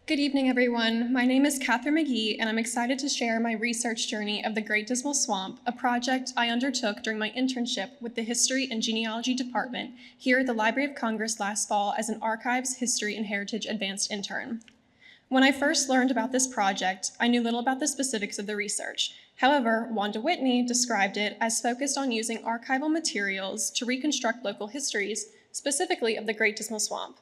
Good evening, everyone. My name is Catherine McGee, and I'm excited to share my research journey of the Great Dismal Swamp, a project I undertook during my internship with the History and Genealogy Department here at the Library of Congress last fall as an Archives, History, and Heritage Advanced intern. When I first learned about this project, I knew little about the specifics of the research. However, Wanda Whitney described it as focused on using archival materials to reconstruct local histories, specifically of the Great Dismal Swamp.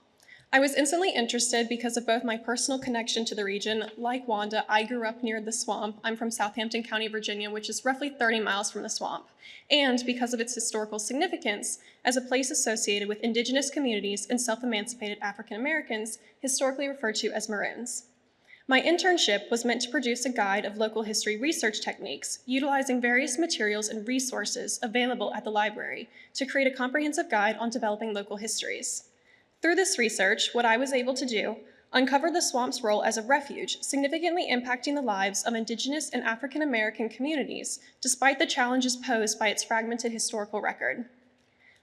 I was instantly interested because of both my personal connection to the region. Like Wanda, I grew up near the swamp. I'm from Southampton County, Virginia, which is roughly 30 miles from the swamp, and because of its historical significance as a place associated with indigenous communities and self-emancipated African Americans, historically referred to as Maroons. My internship was meant to produce a guide of local history research techniques, utilizing various materials and resources available at the library to create a comprehensive guide on developing local histories. Through this research, what I was able to do uncovered the swamp's role as a refuge, significantly impacting the lives of Indigenous and African American communities, despite the challenges posed by its fragmented historical record.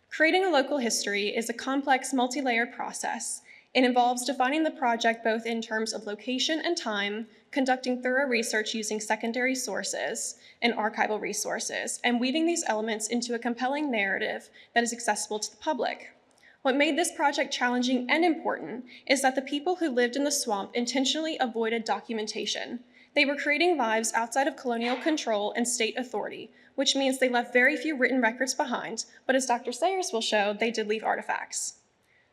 Creating a local history is a complex, multi-layered process. It involves defining the project both in terms of location and time, conducting thorough research using secondary sources and archival resources, and weaving these elements into a compelling narrative that is accessible to the public. What made this project challenging and important is that the people who lived in the swamp intentionally avoided documentation. They were creating lives outside of colonial control and state authority, which means they left very few written records behind, but as Dr. Sayers will show, they did leave artifacts.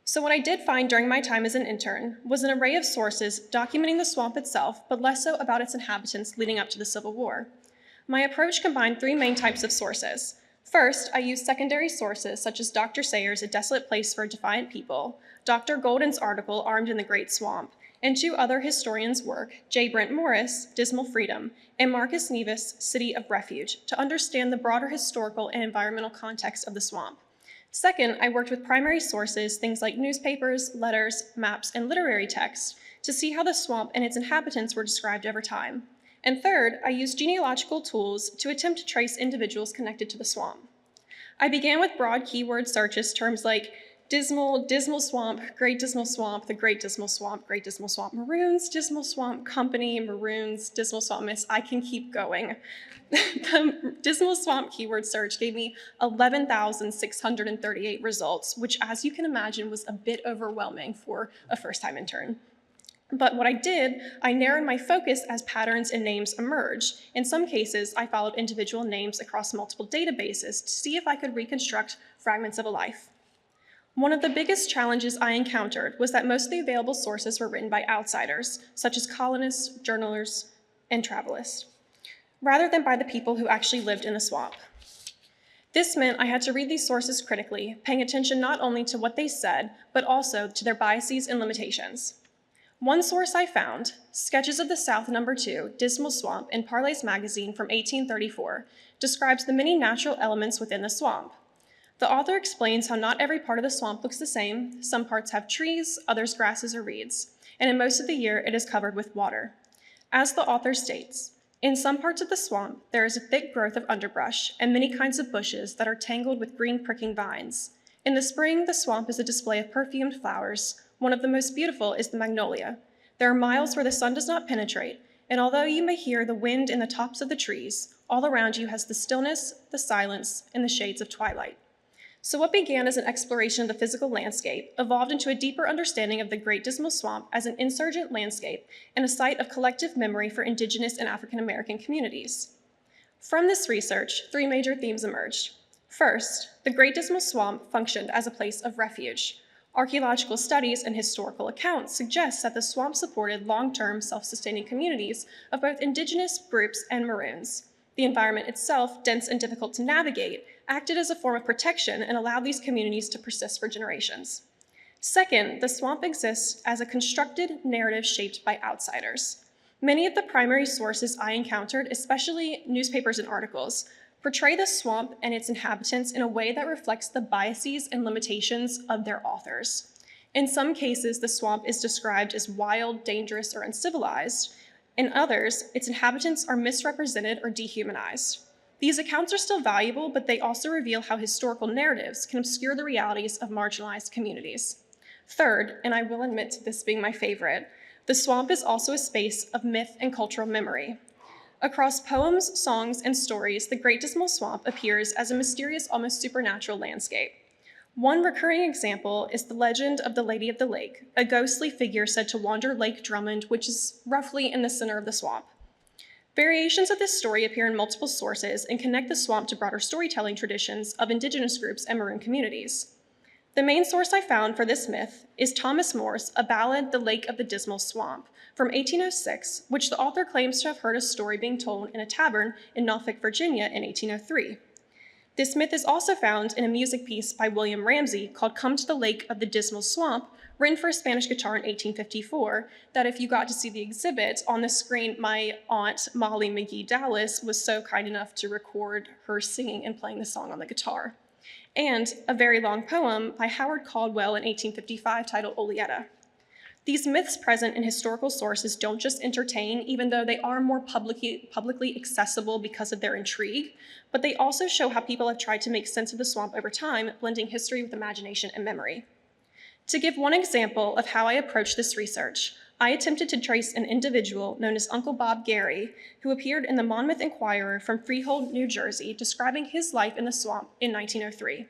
So what I did find during my time as an intern was an array of sources documenting the swamp itself, but less so about its inhabitants leading up to the Civil War. My approach combined three main types of sources. First, I used secondary sources such as Dr. Sayers' A Desolate Place for a Defiant People, Dr. Golden's article, Armed in the Great Swamp, and two other historians' work, J. Brent Morris, Dismal Freedom, and Marcus Nevis, City of Refuge, to understand the broader historical and environmental context of the swamp. Second, I worked with primary sources, things like newspapers, letters, maps, and literary texts, to see how the swamp and its inhabitants were described over time. And third, I used genealogical tools to attempt to trace individuals connected to the swamp. I began with broad keyword searches, terms like Dismal, Dismal Swamp, Great Dismal Swamp, the Great Dismal Swamp, Great Dismal Swamp Maroons, Dismal Swamp Company, Maroons, Dismal Swamp Miss. I can keep going. The Dismal Swamp keyword search gave me 11,638 results, which, as you can imagine, was a bit overwhelming for a first-time intern. But what I did, I narrowed my focus as patterns and names emerged. In some cases, I followed individual names across multiple databases to see if I could reconstruct fragments of a life. One of the biggest challenges I encountered was that most of the available sources were written by outsiders, such as colonists, journalists, and travelers, rather than by the people who actually lived in the swamp. This meant I had to read these sources critically, paying attention not only to what they said, but also to their biases and limitations. One source I found, Sketches of the South No. 2, Dismal Swamp in Parley's magazine from 1834, describes the many natural elements within the swamp. The author explains how not every part of the swamp looks the same. Some parts have trees, others grasses or reeds, and in most of the year it is covered with water. As the author states, in some parts of the swamp there is a thick growth of underbrush and many kinds of bushes that are tangled with green pricking vines. In the spring, the swamp is a display of perfumed flowers. One of the most beautiful is the magnolia. There are miles where the sun does not penetrate, and although you may hear the wind in the tops of the trees, all around you has the stillness, the silence, and the shades of twilight. So what began as an exploration of the physical landscape evolved into a deeper understanding of the Great Dismal Swamp as an insurgent landscape and a site of collective memory for Indigenous and African American communities. From this research, three major themes emerged. First, the Great Dismal Swamp functioned as a place of refuge. Archaeological studies and historical accounts suggest that the swamp supported long-term self-sustaining communities of both indigenous groups and Maroons. The environment itself, dense and difficult to navigate, acted as a form of protection and allowed these communities to persist for generations. Second, the swamp exists as a constructed narrative shaped by outsiders. Many of the primary sources I encountered, especially newspapers and articles, portray the swamp and its inhabitants in a way that reflects the biases and limitations of their authors. In some cases, the swamp is described as wild, dangerous, or uncivilized. In others, its inhabitants are misrepresented or dehumanized. These accounts are still valuable, but they also reveal how historical narratives can obscure the realities of marginalized communities. Third, and I will admit to this being my favorite, The swamp is also a space of myth and cultural memory. Across poems, songs, and stories, the Great Dismal Swamp appears as a mysterious, almost supernatural landscape. One recurring example is the legend of the Lady of the Lake, a ghostly figure said to wander Lake Drummond, which is roughly in the center of the swamp. Variations of this story appear in multiple sources and connect the swamp to broader storytelling traditions of indigenous groups and maroon communities. The main source I found for this myth is Thomas More's A Ballad, The Lake of the Dismal Swamp, from 1806, which the author claims to have heard a story being told in a tavern in Norfolk, Virginia in 1803. This myth is also found in a music piece by William Ramsey called Come to the Lake of the Dismal Swamp, written for a Spanish guitar in 1854, that if you got to see the exhibit on the screen, my aunt, Molly McGee Dallas, was so kind enough to record her singing and playing the song on the guitar. And a very long poem by Howard Caldwell in 1855 titled Olieta. These myths present in historical sources don't just entertain, even though they are more publicly accessible because of their intrigue, but they also show how people have tried to make sense of the swamp over time, blending history with imagination and memory. To give one example of how I approached this research, I attempted to trace an individual known as Uncle Bob Gary, who appeared in the Monmouth Inquirer from Freehold, New Jersey, describing his life in the swamp in 1903.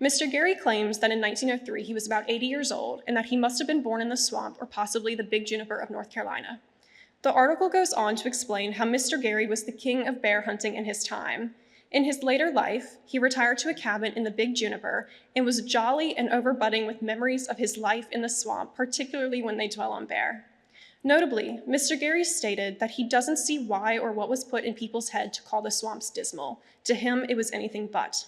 Mr. Gary claims that in 1903 he was about 80 years old and that he must have been born in the swamp or possibly the Big Juniper of North Carolina. The article goes on to explain how Mr. Gary was the king of bear hunting in his time. In his later life, he retired to a cabin in the Big Juniper and was jolly and overbudding with memories of his life in the swamp, particularly when they dwell on bear. Notably, Mr. Gary stated that he doesn't see why or what was put in people's head to call the swamps dismal. To him, it was anything but.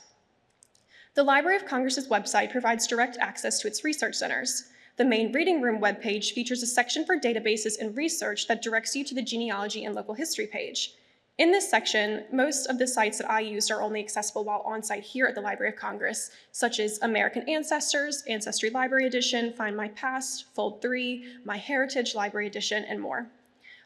The Library of Congress's website provides direct access to its research centers. The main reading room webpage features a section for databases and research that directs you to the genealogy and local history page. In this section, most of the sites that I used are only accessible while on site here at the Library of Congress, such as American Ancestors, Ancestry Library Edition, Find My Past, Fold 3, My Heritage Library Edition, and more.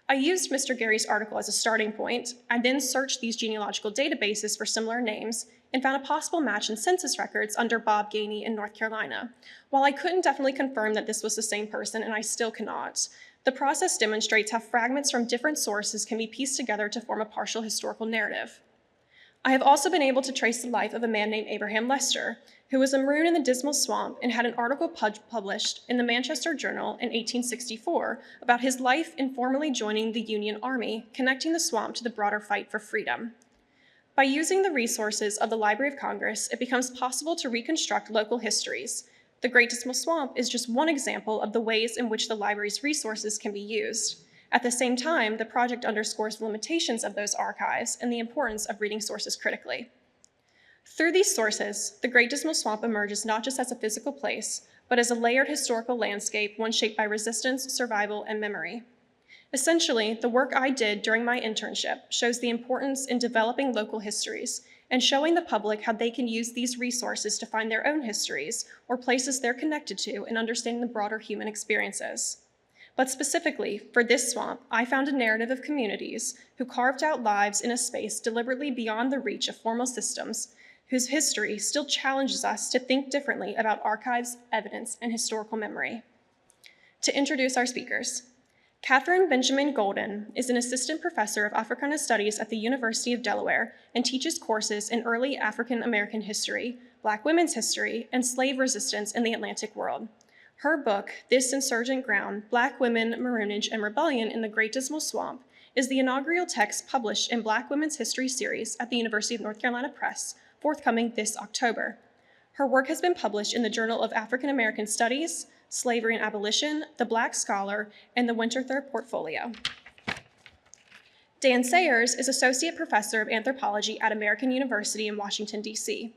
I used Mr. Gary's article as a starting point, and then searched these genealogical databases for similar names and found a possible match in census records under Bob Gainey in North Carolina. While I couldn't definitely confirm that this was the same person, and I still cannot, the process demonstrates how fragments from different sources can be pieced together to form a partial historical narrative. I have also been able to trace the life of a man named Abraham Lester, who was a maroon in the Dismal Swamp and had an article published in the Manchester Journal in 1864 about his life in formally joining the Union Army, connecting the swamp to the broader fight for freedom. By using the resources of the Library of Congress, it becomes possible to reconstruct local histories. The Great Dismal Swamp is just one example of the ways in which the library's resources can be used. At the same time, the project underscores the limitations of those archives and the importance of reading sources critically. Through these sources, the Great Dismal Swamp emerges not just as a physical place, but as a layered historical landscape, one shaped by resistance, survival, and memory. Essentially, the work I did during my internship shows the importance in developing local histories and showing the public how they can use these resources to find their own histories or places they're connected to in understanding the broader human experiences. But specifically, for this swamp, I found a narrative of communities who carved out lives in a space deliberately beyond the reach of formal systems, whose history still challenges us to think differently about archives, evidence, and historical memory. To introduce our speakers, Catherine Benjamin Golden is an assistant professor of Africana Studies at the University of Delaware and teaches courses in early African American history, Black women's history, and slave resistance in the Atlantic world. Her book, This Insurgent Ground, Black Women, Maroonage, and Rebellion in the Great Dismal Swamp, is the inaugural text published in Black Women's History series at the University of North Carolina Press, forthcoming this October. Her work has been published in the Journal of African American Studies, Slavery and Abolition, The Black Scholar, and the Winterthur Portfolio. Dan Sayers is Associate Professor of Anthropology at American University in Washington, D.C.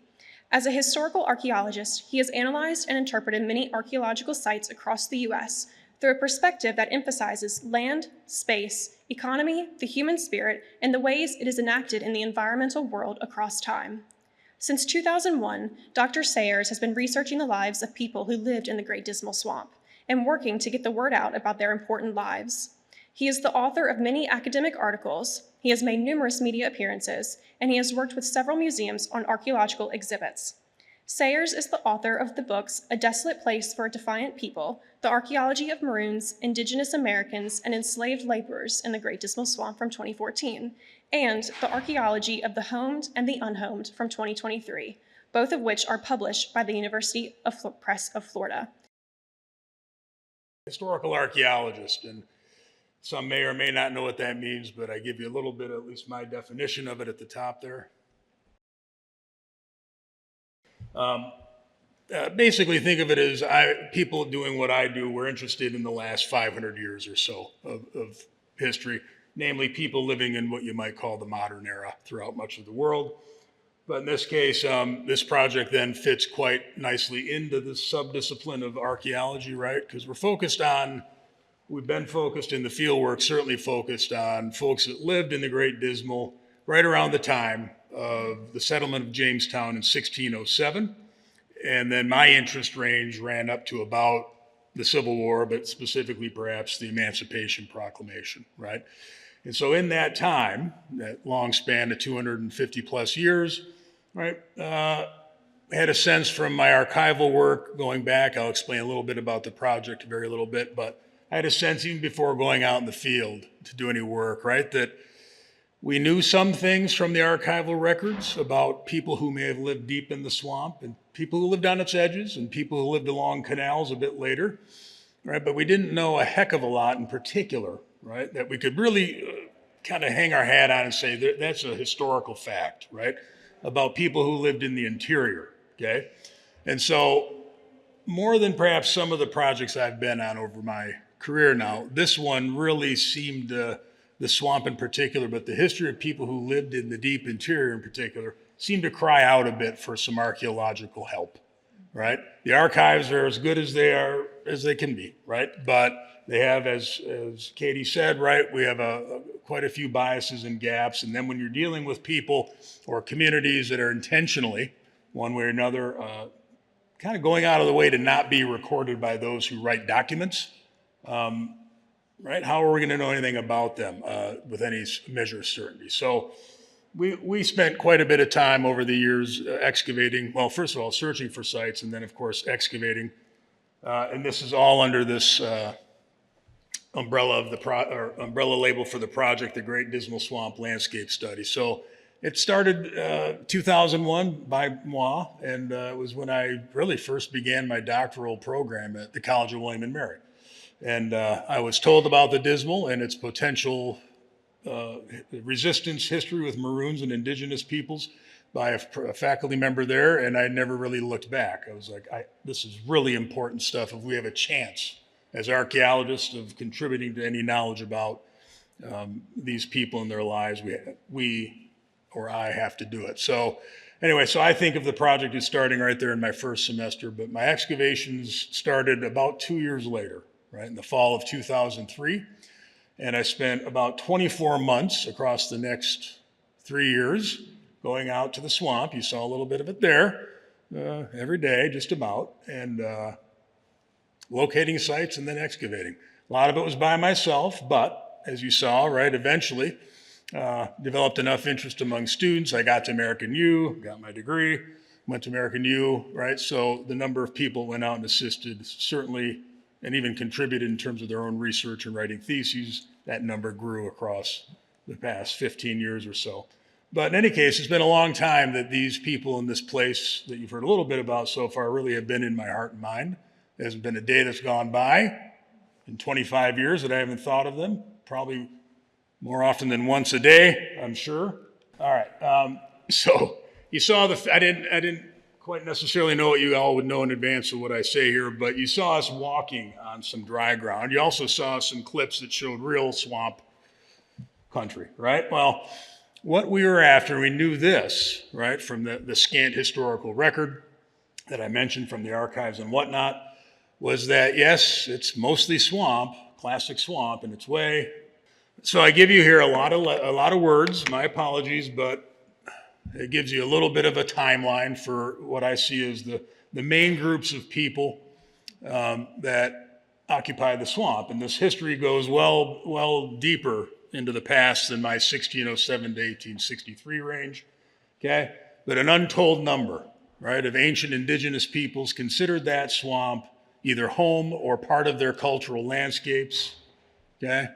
As a historical archaeologist, he has analyzed and interpreted many archaeological sites across the U.S. through a perspective that emphasizes land, space, economy, the human spirit, and the ways it is enacted in the environmental world across time. Since 2001, Dr. Sayers has been researching the lives of people who lived in the Great Dismal Swamp and working to get the word out about their important lives. He is the author of many academic articles, he has made numerous media appearances, and he has worked with several museums on archaeological exhibits. Sayers is the author of the books A Desolate Place for a Defiant People, The Archaeology of Maroons, Indigenous Americans, and Enslaved Laborers in the Great Dismal Swamp from 2014, and The Archaeology of the Homed and the Unhomed from 2023, both of which are published by the University Press of Florida. Historical archaeologist, and some may or may not know what that means, but I give you a little bit, at least my definition of it at the top there. Basically, think of it as people doing what I do. We're interested in the last 500 years or so of history, namely people living in what you might call the modern era throughout much of the world. But in this case, this project then fits quite nicely into the subdiscipline of archaeology, right? Because we've been focused in the fieldwork, certainly focused on folks that lived in the Great Dismal right around the time of the settlement of Jamestown in 1607. And then my interest range ran up to about the Civil War, but specifically perhaps the Emancipation Proclamation, right? And so in that time, that long span of 250 plus years, right, I had a sense from my archival work going back, I'll explain a little bit about the project, a very little bit, but I had a sense even before going out in the field to do any work, right, that we knew some things from the archival records about people who may have lived deep in the swamp and people who lived on its edges and people who lived along canals a bit later, right? But we didn't know a heck of a lot in particular, right, that we could really kind of hang our hat on and say that's a historical fact, right, about people who lived in the interior, okay? And so more than perhaps some of the projects I've been on over my career now, this one really seemed the swamp in particular, but the history of people who lived in the deep interior in particular seemed to cry out a bit for some archaeological help, right? The archives are as good as they can be, right? But they have, as Katie said, right, we have quite a few biases and gaps. And then when you're dealing with people or communities that are intentionally, one way or another, kind of going out of the way to not be recorded by those who write documents, right? How are we going to know anything about them with any measure of certainty? So we spent quite a bit of time over the years excavating, well, first of all, searching for sites, and then, of course, excavating. And this is all under this umbrella umbrella label for the project, the Great Dismal Swamp Landscape Study. So it started 2001 by moi, and it was when I really first began my doctoral program at the College of William and Mary. And I was told about the Dismal and its potential resistance history with Maroons and indigenous peoples by a faculty member there, and I never really looked back. I was like, this is really important stuff if we have a chance as archaeologists of contributing to any knowledge about these people and their lives, we or I have to do it. So anyway, so I think of the project as starting right there in my first semester, but my excavations started about 2 years later, right, in the fall of 2003. And I spent about 24 months across the next 3 years going out to the swamp. You saw a little bit of it there every day, just about, and locating sites and then excavating. A lot of it was by myself, but as you saw, right, eventually developed enough interest among students. I got to American U, got my degree, went to American U, right? So the number of people went out and assisted certainly, and even contributed in terms of their own research and writing theses. That number grew across the past 15 years or so. But in any case, it's been a long time that these people in this place that you've heard a little bit about so far really have been in my heart and mind. There hasn't been a day that's gone by in 25 years that I haven't thought of them, probably more often than once a day, I'm sure. All right, so you saw I didn't quite necessarily know what you all would know in advance of what I say here, but you saw us walking on some dry ground. You also saw some clips that showed real swamp country, right? Well, what we were after, we knew this, right, from the scant historical record that I mentioned from the archives and whatnot, was that, yes, it's mostly swamp, classic swamp in its way. So I give you here a lot of words, my apologies, but it gives you a little bit of a timeline for what I see as the main groups of people that occupy the swamp. And this history goes well deeper into the past than my 1607 to 1863 range, okay? But an untold number, right, of ancient indigenous peoples considered that swamp either home or part of their cultural landscapes. Okay,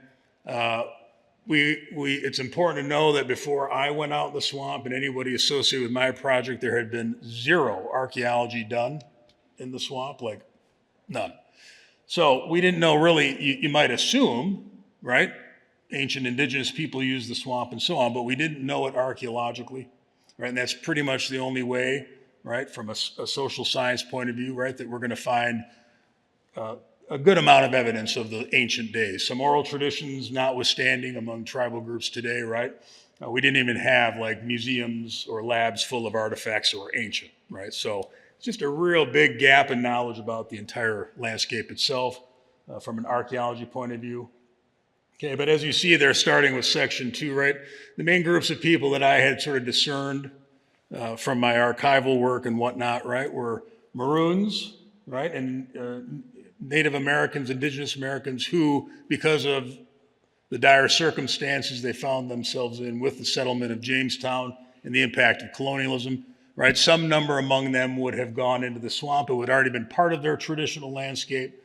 it's important to know that before I went out in the swamp and anybody associated with my project, there had been zero archaeology done in the swamp, like none. So we didn't know really. You might assume, right? Ancient indigenous people used the swamp and so on, but we didn't know it archaeologically, right? And that's pretty much the only way, right, from a social science point of view, right, that we're going to find a good amount of evidence of the ancient days. Some oral traditions notwithstanding among tribal groups today, right? We didn't even have like museums or labs full of artifacts that were ancient, right? So it's just a real big gap in knowledge about the entire landscape itself from an archaeology point of view. Okay, but as you see there, starting with section 2, right, the main groups of people that I had sort of discerned from my archival work and whatnot, right, were Maroons, right, and Native Americans, Indigenous Americans who, because of the dire circumstances they found themselves in with the settlement of Jamestown and the impact of colonialism, right, some number among them would have gone into the swamp. It would already been part of their traditional landscape,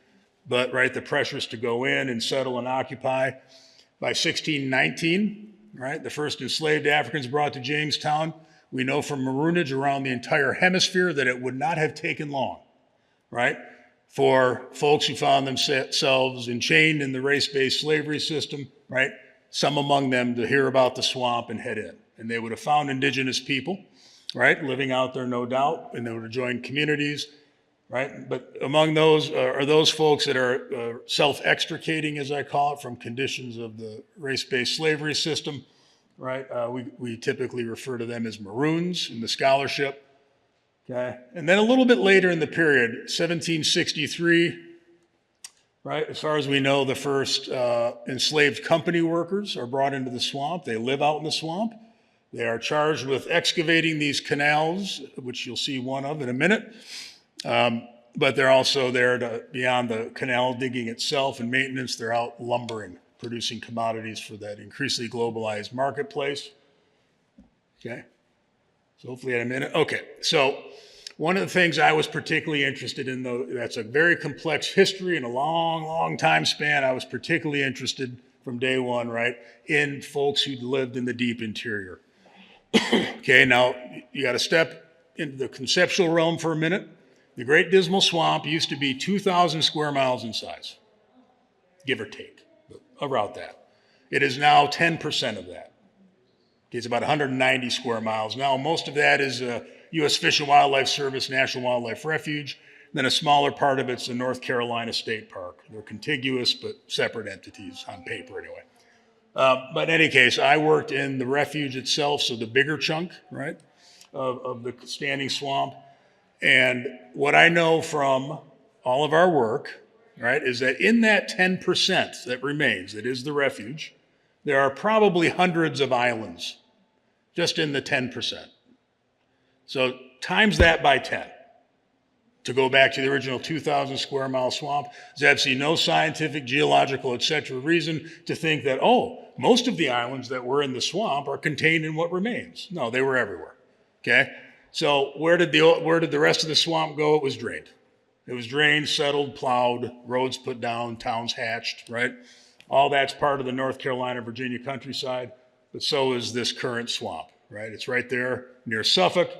but, right, the pressures to go in and settle and occupy. By 1619, right, the first enslaved Africans brought to Jamestown. We know from maroonage around the entire hemisphere that it would not have taken long, right, for folks who found themselves enchained in the race-based slavery system, right, some among them to hear about the swamp and head in. And they would have found indigenous people, right, living out there, no doubt, and they would have joined communities, right? But among those are those folks that are self-extricating, as I call it, from conditions of the race-based slavery system, right? We typically refer to them as Maroons in the scholarship. Okay, and then a little bit later in the period, 1763, right? As far as we know, the first enslaved company workers are brought into the swamp. They live out in the swamp. They are charged with excavating these canals, which you'll see one of in a minute. But they're also there to, beyond the canal digging itself and maintenance, they're out lumbering, producing commodities for that increasingly globalized marketplace. Okay, so hopefully in a minute. Okay, so one of the things I was particularly interested in, though, that's a very complex history and a long, long time span. I was particularly interested from day one, right, in folks who lived in the deep interior. Okay, now you got to step into the conceptual realm for a minute. The Great Dismal Swamp used to be 2,000 square miles in size, give or take, around that. It is now 10% of that. It's about 190 square miles. Now, most of that is U.S. Fish and Wildlife Service, National Wildlife Refuge. Then a smaller part of it's the North Carolina State Park. They're contiguous but separate entities on paper anyway. But in any case, I worked in the refuge itself, so the bigger chunk, right, of the standing swamp. And what I know from all of our work, right, is that in that 10% that remains, that is the refuge, there are probably hundreds of islands just in the 10%. So times that by 10. To go back to the original 2,000 square mile swamp, there's absolutely no scientific, geological, etc. reason to think that, oh, most of the islands that were in the swamp are contained in what remains. No, they were everywhere, okay? So where did the rest of the swamp go? It was drained. It was drained, settled, plowed, roads put down, towns hatched, right? All that's part of the North Carolina, Virginia countryside, but so is this current swamp, right? It's right there near Suffolk,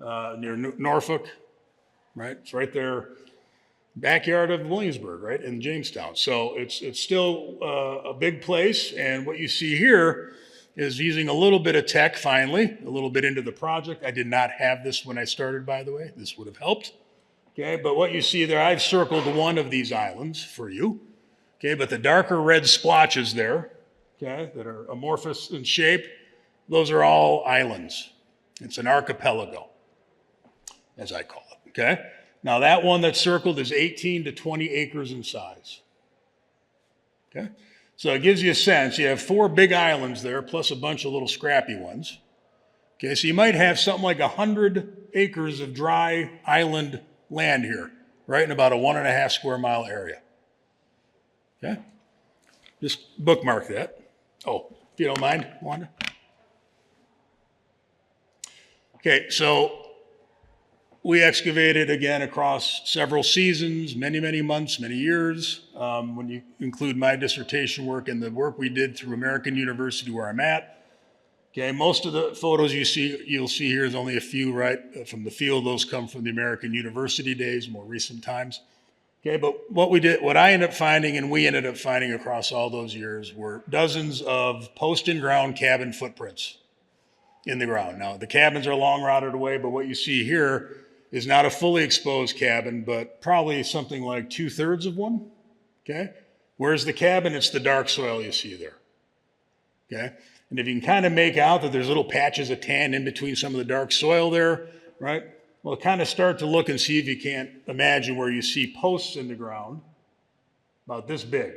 near Norfolk, right? It's right there, backyard of Williamsburg, right, in Jamestown. So it's still a big place, and what you see here is using a little bit of tech, finally, a little bit into the project. I did not have this when I started, by the way. This would have helped. Okay, but what you see there, I've circled one of these islands for you. Okay, but the darker red splotches there, okay, that are amorphous in shape, those are all islands. It's an archipelago, as I call it, okay? Now that one that's circled is 18 to 20 acres in size, okay? So it gives you a sense. You have 4 big islands there, plus a bunch of little scrappy ones. Okay, so you might have something like 100 acres of dry island land here, right, in about a 1.5 square mile area. Okay, just bookmark that. Oh, if you don't mind, Wanda. Okay, so we excavated again across several seasons, many, many months, many years. When you include my dissertation work and the work we did through American University where I'm at. Okay, most of the photos you'll see here is only a few right from the field. Those come from the American University days, more recent times. Okay, but what I ended up finding and we ended up finding across all those years were dozens of post and ground cabin footprints in the ground. Now, the cabins are long rotted away, but what you see here is not a fully exposed cabin, but probably something like 2/3 of one. Okay, where's the cabin? It's the dark soil you see there. Okay, and if you can kind of make out that there's little patches of tan in between some of the dark soil there, right? Well, kind of start to look and see if you can't imagine where you see posts in the ground about this big,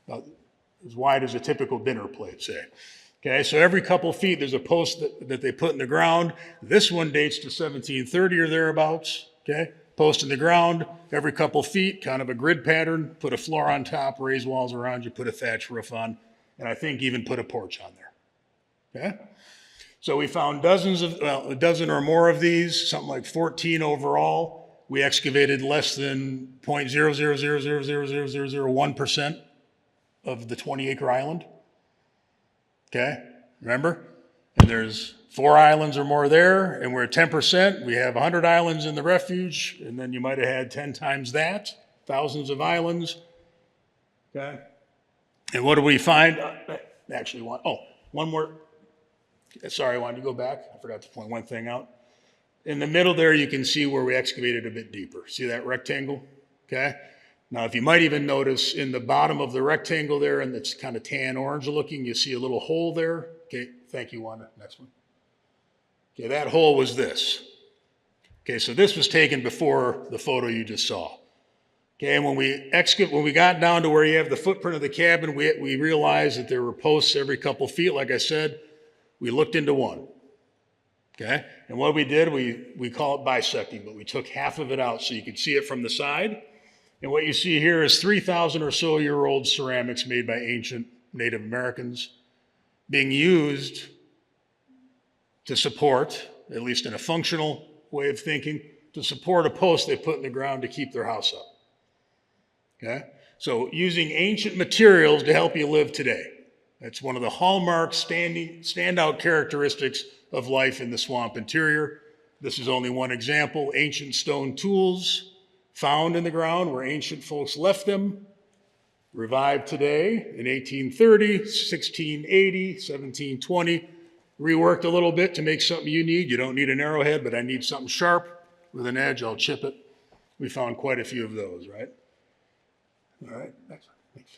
about as wide as a typical dinner plate, say. Okay, so every couple feet there's a post that they put in the ground. This one dates to 1730 or thereabouts. Okay, post in the ground, every couple feet, kind of a grid pattern, put a floor on top, raise walls around you, put a thatch roof on, and I think even put a porch on there. Okay? So we found a dozen or more of these, something like 14 overall. We excavated less than 0.000000001% of the 20-acre island. Okay, remember? And there's 4 islands or more there, and we're at 10%. We have 100 islands in the refuge, and then you might have had 10 times that, thousands of islands. Okay, and what do we find? Actually, one more. Sorry, I wanted to go back. I forgot to point one thing out. In the middle there, you can see where we excavated a bit deeper. See that rectangle? Okay. Now, if you might even notice in the bottom of the rectangle there, and it's kind of tan orange looking, you see a little hole there. Okay, thank you, Wanda. Next one. Okay, that hole was this. Okay, so this was taken before the photo you just saw. Okay, and when we got down to where you have the footprint of the cabin, we realized that there were posts every couple feet. Like I said, we looked into one. Okay, and what we did, we call it bisecting, but we took half of it out so you could see it from the side. And what you see here is 3,000 or so year old ceramics made by ancient Native Americans being used to support, at least in a functional way of thinking, to support a post they put in the ground to keep their house up. Okay? So using ancient materials to help you live today. That's one of the hallmark standout characteristics of life in the swamp interior. This is only one example. Ancient stone tools found in the ground where ancient folks left them, revived today in 1830, 1680, 1720, reworked a little bit to make something you need. You don't need an arrowhead, but I need something sharp with an edge. I'll chip it. We found quite a few of those, right? All right, next one. Thanks.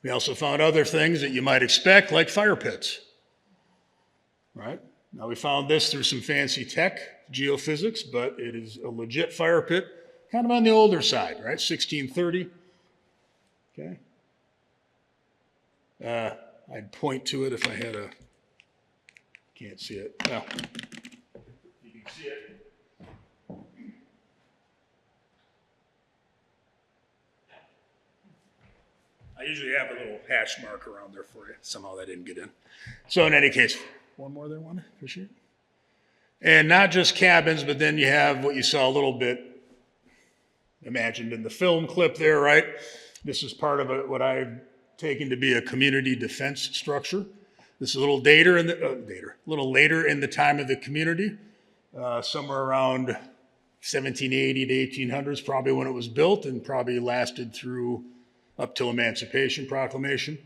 We also found other things that you might expect, like fire pits, right? Now we found this through some fancy tech, geophysics, but it is a legit fire pit, kind of on the older side, right? 1630. Okay. I'd point to it if I had a, can't see it. Well, you can see it. I usually have a little hash mark around there for you. Somehow that didn't get in. So in any case, one more there, one. Appreciate it. And not just cabins, but then you have what you saw a little bit imagined in the film clip there, right? This is part of what I've taken to be a community defense structure. This is a little later in the time of the community, somewhere around 1780 to 1800s, probably when it was built, and probably lasted through up till Emancipation Proclamation.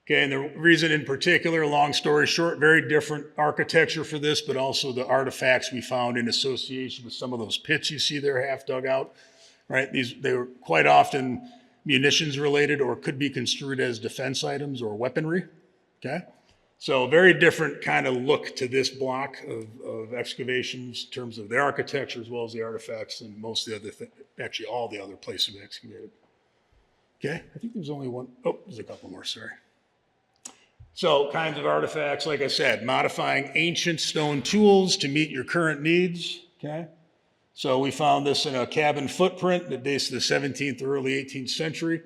Okay, and the reason in particular, long story short, very different architecture for this, but also the artifacts we found in association with some of those pits you see there half dug out, right? They were quite often munitions related or could be construed as defense items or weaponry, okay? So very different kind of look to this block of excavations in terms of the architecture as well as the artifacts and most of the other actually all the other places we excavated. Okay, I think there's only one. Oh, there's a couple more, sorry. So kinds of artifacts, like I said, modifying ancient stone tools to meet your current needs, okay? So we found this in a cabin footprint that dates to the 17th or early 18th century,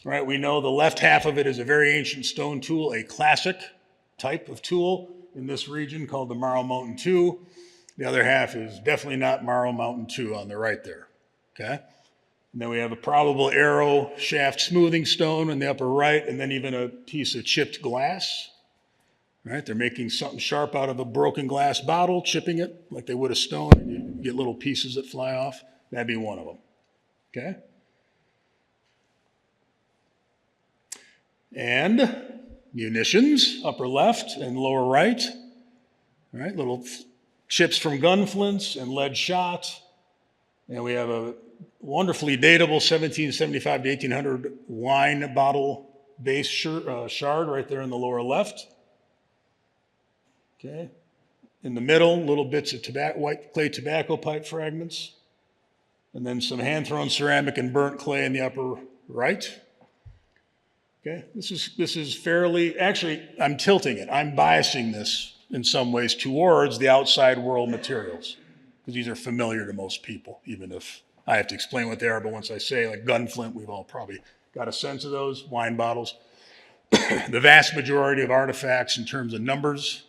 right? We know the left half of it is a very ancient stone tool, a classic type of tool in this region called the Marl Mountain II. The other half is definitely not Morrow Mountain 2 on the right there, okay? And then we have a probable arrow shaft smoothing stone in the upper right, and then even a piece of chipped glass. Right? They're making something sharp out of a broken glass bottle, chipping it like they would a stone, and you get little pieces that fly off. That'd be one of them. Okay? And munitions, upper left and lower right. All right, little chips from gun flints and lead shot. And we have a wonderfully datable 1775 to 1800 wine bottle base shard right there in the lower left. Okay. In the middle, little bits of white clay tobacco pipe fragments. And then some hand-thrown ceramic and burnt clay in the upper right. Okay, this is fairly, actually, I'm tilting it. I'm biasing this in some ways towards the outside world materials, because these are familiar to most people, even if I have to explain what they are. But once I say like gunflint, we've all probably got a sense of those, wine bottles. The vast majority of artifacts in terms of numbers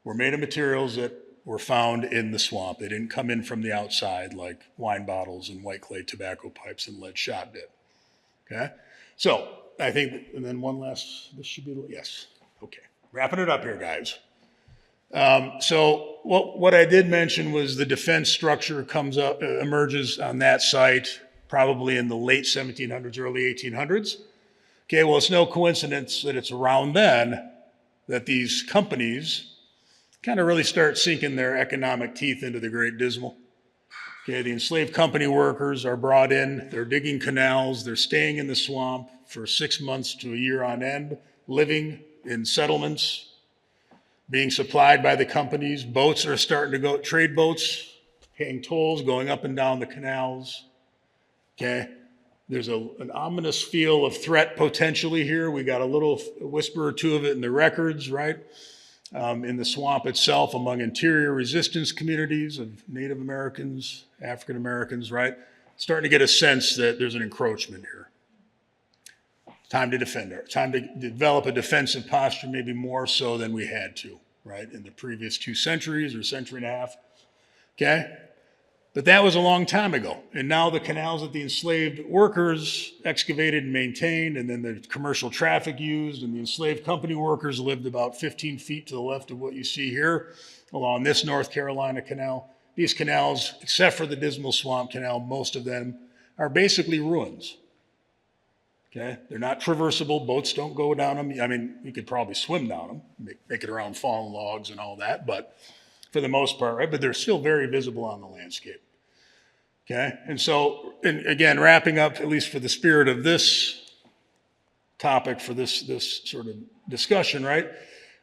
were made of materials that were found in the swamp. They didn't come in from the outside like wine bottles and white clay tobacco pipes and lead shot did. Okay? So I think, and then one last, this should be, yes. Okay. Wrapping it up here, guys. So what I did mention was the defense structure emerges on that site probably in the late 1700s, early 1800s. Okay, well, it's no coincidence that it's around then that these companies kind of really start sinking their economic teeth into the Great Dismal. Okay, the enslaved company workers are brought in, they're digging canals, they're staying in the swamp for 6 months to a year on end, living in settlements, being supplied by the companies. Boats are starting to go, trade boats, paying tolls, going up and down the canals. Okay, there's an ominous feel of threat potentially here. We got a little whisper or two of it in the records, right? In the swamp itself, among interior resistance communities of Native Americans, African Americans, right? Starting to get a sense that there's an encroachment here. Time to defend it. Time to develop a defensive posture, maybe more so than we had to, right? In the previous 2 centuries or century and a half. Okay? But that was a long time ago. And now the canals that the enslaved workers excavated and maintained, and then the commercial traffic used, and the enslaved company workers lived about 15 feet to the left of what you see here along this North Carolina canal. These canals, except for the Dismal Swamp Canal, most of them are basically ruins. Okay? They're not traversable. Boats don't go down them. I mean, you could probably swim down them, make it around fallen logs and all that, but for the most part, right? But they're still very visible on the landscape. Okay? And so, and again, wrapping up, at least for the spirit of this topic, for this sort of discussion, right?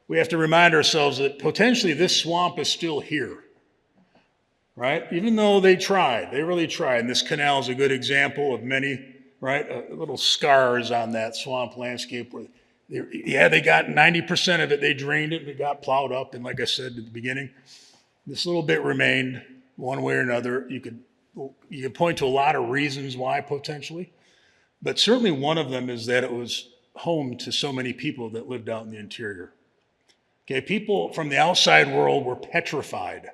We have to remind ourselves that potentially this swamp is still here, right? Even though they really tried. And this canal is a good example of many, right? Little scars on that swamp landscape where, they got 90% of it, they drained it, and it got plowed up. And like I said at the beginning, this little bit remained one way or another. You could point to a lot of reasons why potentially, but certainly one of them is that it was home to so many people that lived out in the interior. Okay, people from the outside world were petrified,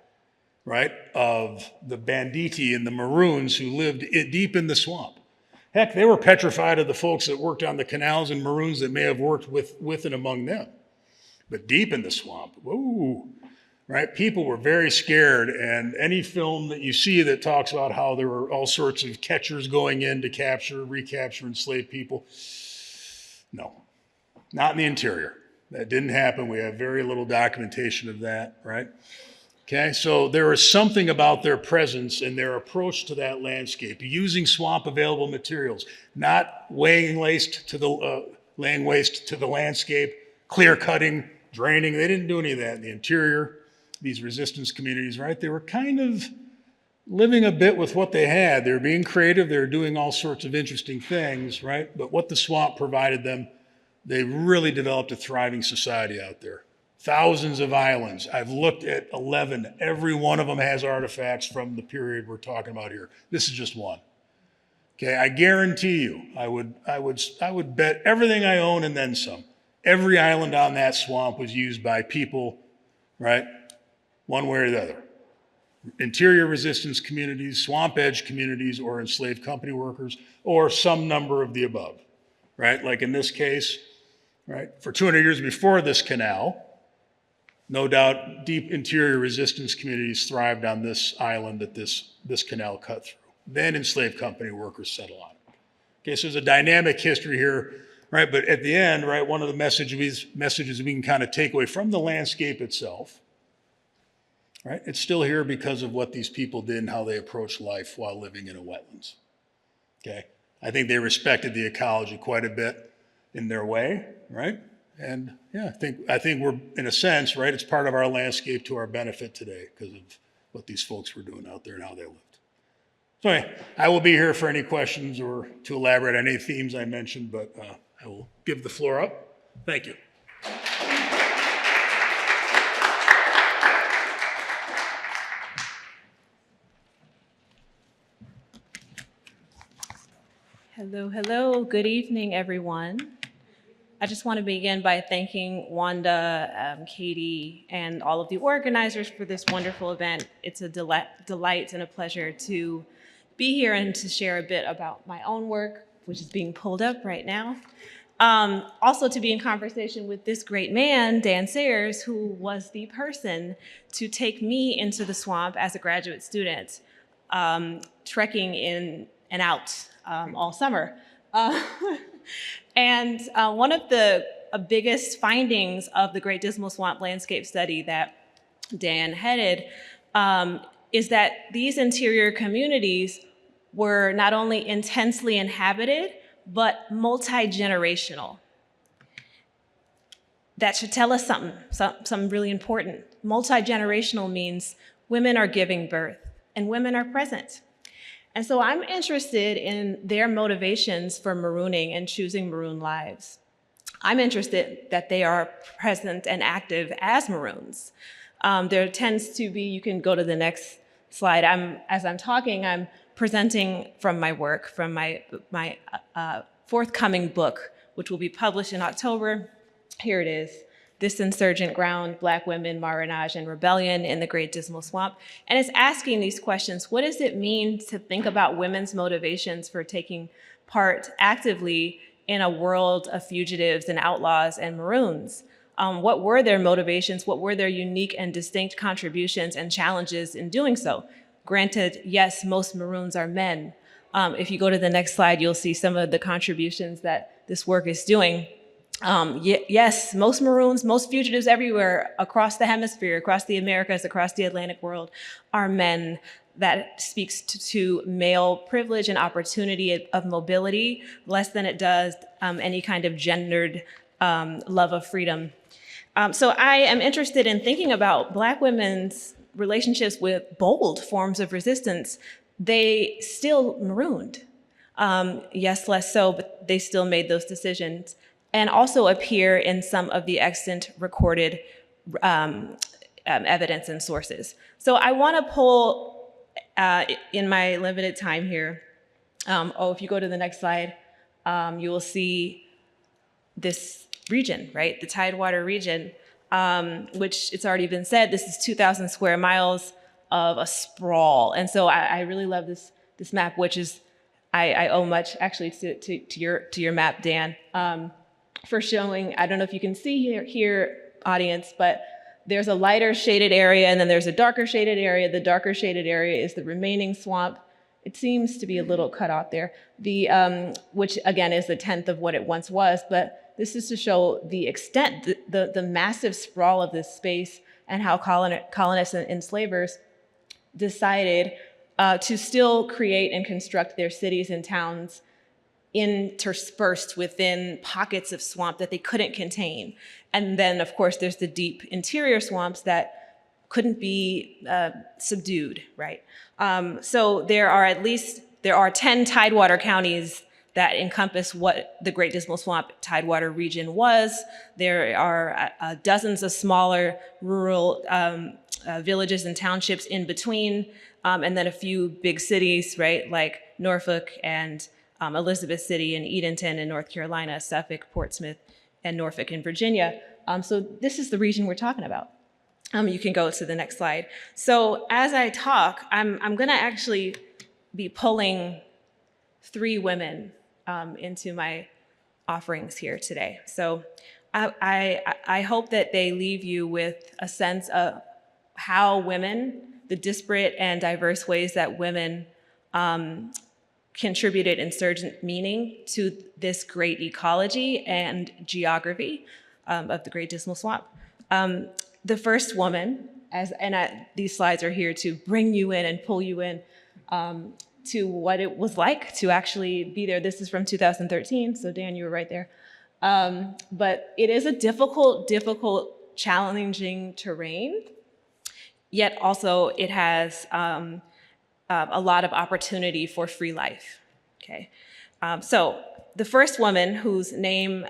right, of the banditti and the Maroons who lived deep in the swamp. Heck, they were petrified of the folks that worked on the canals and Maroons that may have worked with and among them. But deep in the swamp, whoa, right? People were very scared. And any film that you see that talks about how there were all sorts of catchers going in to recapture enslaved people, no, not in the interior. That didn't happen. We have very little documentation of that, right? Okay, so there was something about their presence and their approach to that landscape, using swamp available materials, not laying waste to the landscape, clear cutting, draining. They didn't do any of that in the interior. These resistance communities, right? They were kind of living a bit with what they had. They were being creative. They were doing all sorts of interesting things, right? But what the swamp provided them, they really developed a thriving society out there. Thousands of islands. I've looked at 11. Every one of them has artifacts from the period we're talking about here. This is just one. Okay, I guarantee you, I would bet everything I own and then some. Every island on that swamp was used by people, right? One way or the other. interior resistance communities, swamp edge communities, or enslaved company workers, or some number of the above, right? Like in this case, right, for 200 years before this canal, no doubt deep interior resistance communities thrived on this island that this canal cut through. Then enslaved company workers settle on it. Okay, so there's a dynamic history here, right? But at the end, right, one of the messages we can kind of take away from the landscape itself, right? It's still here because of what these people did and how they approached life while living in a wetlands. Okay, I think they respected the ecology quite a bit in their way, right? And yeah, I think we're, in a sense, right, it's part of our landscape to our benefit today because of what these folks were doing out there and how they lived. So anyway, I will be here for any questions or to elaborate on any themes I mentioned, but I will give the floor up. Thank you. Hello, hello. Good evening, everyone. I just want to begin by thanking Wanda, Katie, and all of the organizers for this wonderful event. It's a delight and a pleasure to be here and to share a bit about my own work, which is being pulled up right now. Also to be in conversation with this great man, Dan Sayers, who was the person to take me into the swamp as a graduate student, trekking in and out all summer. And one of the biggest findings of the Great Dismal Swamp Landscape Study that Dan headed is that these interior communities were not only intensely inhabited, but multi-generational. That should tell us something really important. Multi-generational means women are giving birth and women are present. And so I'm interested in their motivations for marooning and choosing maroon lives. I'm interested that they are present and active as maroons. There tends to be, you can go to the next slide. As I'm talking, I'm presenting from my work, from my forthcoming book, which will be published in October. Here it is. This Insurgent Ground, Black Women, Marronage, and Rebellion in the Great Dismal Swamp. And it's asking these questions. What does it mean to think about women's motivations for taking part actively in a world of fugitives and outlaws and maroons? What were their motivations? What were their unique and distinct contributions and challenges in doing so? Granted, yes, most maroons are men. If you go to the next slide, you'll see some of the contributions that this work is doing. Yes, most maroons, most fugitives everywhere across the hemisphere, across the Americas, across the Atlantic world are men. That speaks to male privilege and opportunity of mobility, less than it does any kind of gendered love of freedom. So I am interested in thinking about Black women's relationships with bold forms of resistance. They still marooned. Yes, less so, but they still made those decisions, and also appear in some of the extant recorded evidence and sources. So I want to pull, in my limited time here, if you go to the next slide, you will see this region, right? The Tidewater region, which it's already been said, this is 2,000 square miles of a sprawl. And so I really love this map, which is, I owe much actually to your map, Dan, for showing. I don't know if you can see here, audience, but there's a lighter shaded area and then there's a darker shaded area. The darker shaded area is the remaining swamp. It seems to be a little cut out there, which again is the 10th of what it once was, but this is to show the extent, the massive sprawl of this space and how colonists and enslavers decided to still create and construct their cities and towns interspersed within pockets of swamp that they couldn't contain. And then, of course, there's the deep interior swamps that couldn't be subdued, right? So there are 10 Tidewater counties that encompass what the Great Dismal Swamp Tidewater region was. There are dozens of smaller rural villages and townships in between, and then a few big cities, right, like Norfolk and Elizabeth City and Edenton in North Carolina, Suffolk, Portsmouth, and Norfolk in Virginia. So this is the region we're talking about. You can go to the next slide. So as I talk, I'm going to actually be pulling 3 women into my offerings here today. So I hope that they leave you with a sense of how women, the disparate and diverse ways that women contributed insurgent meaning to this great ecology and geography of the Great Dismal Swamp. The first woman, these slides are here to bring you in and pull you in to what it was like to actually be there. This is from 2013, so Dan, you were right there. But it is a difficult, challenging terrain, yet also it has a lot of opportunity for free life, okay? So the first woman, whose name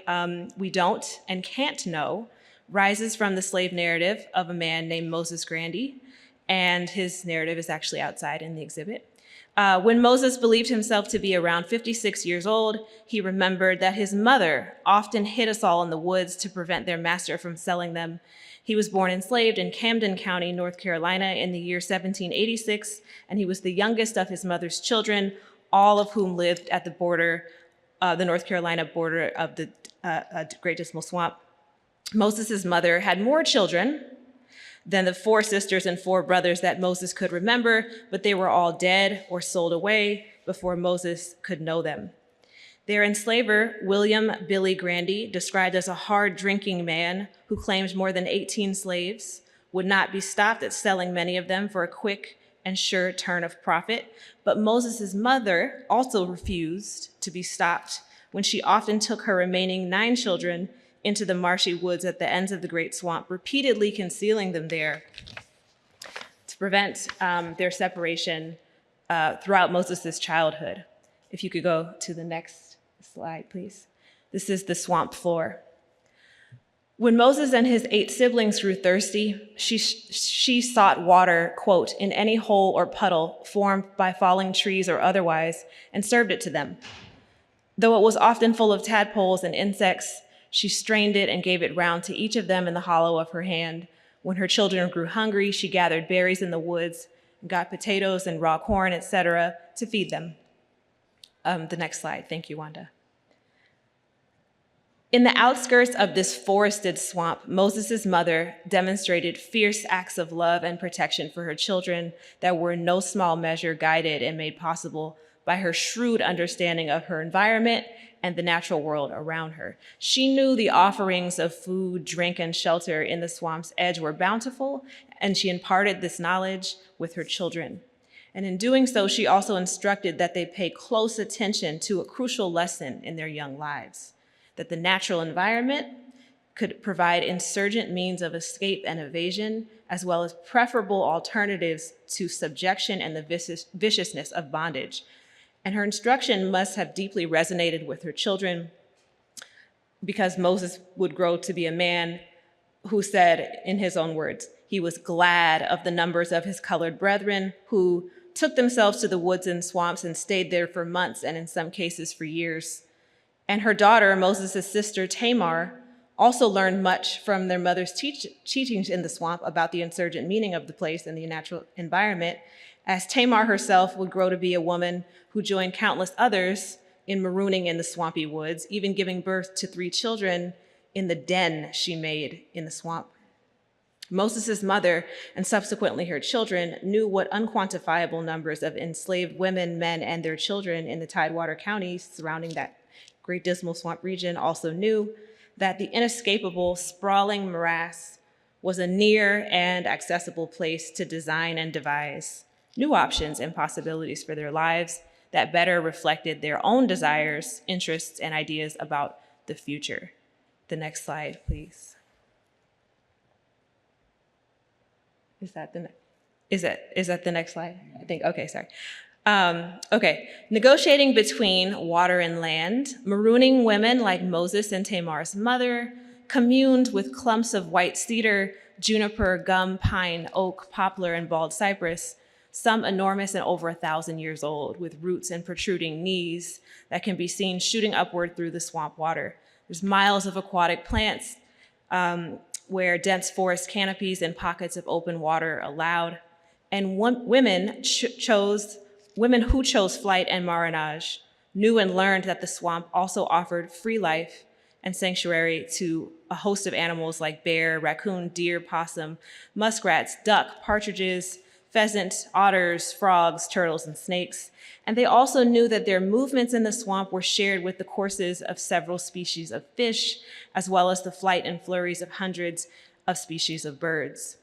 we don't and can't know, rises from the slave narrative of a man named Moses Grandy, and his narrative is actually outside in the exhibit. When Moses believed himself to be around 56 years old, he remembered that his mother often hid us all in the woods to prevent their master from selling them. He was born enslaved in Camden County, North Carolina in the year 1786, and he was the youngest of his mother's children, all of whom lived at the border, the North Carolina border of the Great Dismal Swamp. Moses' mother had more children than the 4 sisters and 4 brothers that Moses could remember, but they were all dead or sold away before Moses could know them. Their enslaver, William Billy Grandy, described as a hard-drinking man who claimed more than 18 slaves, would not be stopped at selling many of them for a quick and sure turn of profit. But Moses' mother also refused to be stopped when she often took her remaining 9 children into the marshy woods at the ends of the Great Swamp, repeatedly concealing them there to prevent their separation throughout Moses' childhood. If you could go to the next slide, please. This is the swamp floor. When Moses and his 8 siblings grew thirsty, she sought water, quote, in any hole or puddle formed by falling trees or otherwise, and served it to them. Though it was often full of tadpoles and insects, she strained it and gave it round to each of them in the hollow of her hand. When her children grew hungry, she gathered berries in the woods, got potatoes and raw corn, etc., to feed them. The next slide. Thank you, Wanda. In the outskirts of this forested swamp, Moses' mother demonstrated fierce acts of love and protection for her children that were in no small measure guided and made possible by her shrewd understanding of her environment and the natural world around her. She knew the offerings of food, drink, and shelter in the swamp's edge were bountiful, and she imparted this knowledge with her children. And in doing so, she also instructed that they pay close attention to a crucial lesson in their young lives, that the natural environment could provide insurgent means of escape and evasion, as well as preferable alternatives to subjection and the viciousness of bondage. And her instruction must have deeply resonated with her children, because Moses would grow to be a man who said, in his own words, he was glad of the numbers of his colored brethren who took themselves to the woods and swamps and stayed there for months and in some cases for years. And her daughter, Moses' sister Tamar, also learned much from their mother's teachings in the swamp about the insurgent meaning of the place and the natural environment, as Tamar herself would grow to be a woman who joined countless others in marooning in the swampy woods, even giving birth to 3 children in the den she made in the swamp. Moses' mother, and subsequently her children, knew what unquantifiable numbers of enslaved women, men, and their children in the Tidewater counties surrounding that Great Dismal Swamp region also knew that the inescapable, sprawling morass was a near and accessible place to design and devise new options and possibilities for their lives that better reflected their own desires, interests, and ideas about the future. The next slide, please. Is that the next slide? I think, okay, sorry. Okay, negotiating between water and land, marooning women like Moses and Tamar's mother communed with clumps of white cedar, juniper, gum, pine, oak, poplar, and bald cypress, some enormous and over 1,000 years old, with roots and protruding knees that can be seen shooting upward through the swamp water. There's miles of aquatic plants where dense forest canopies and pockets of open water allowed. And women who chose flight and marronage knew and learned that the swamp also offered free life and sanctuary to a host of animals like bear, raccoon, deer, possum, muskrats, duck, partridges, pheasant, otters, frogs, turtles, and snakes. And they also knew that their movements in the swamp were shared with the courses of several species of fish, as well as the flight and flurries of hundreds of species of birds.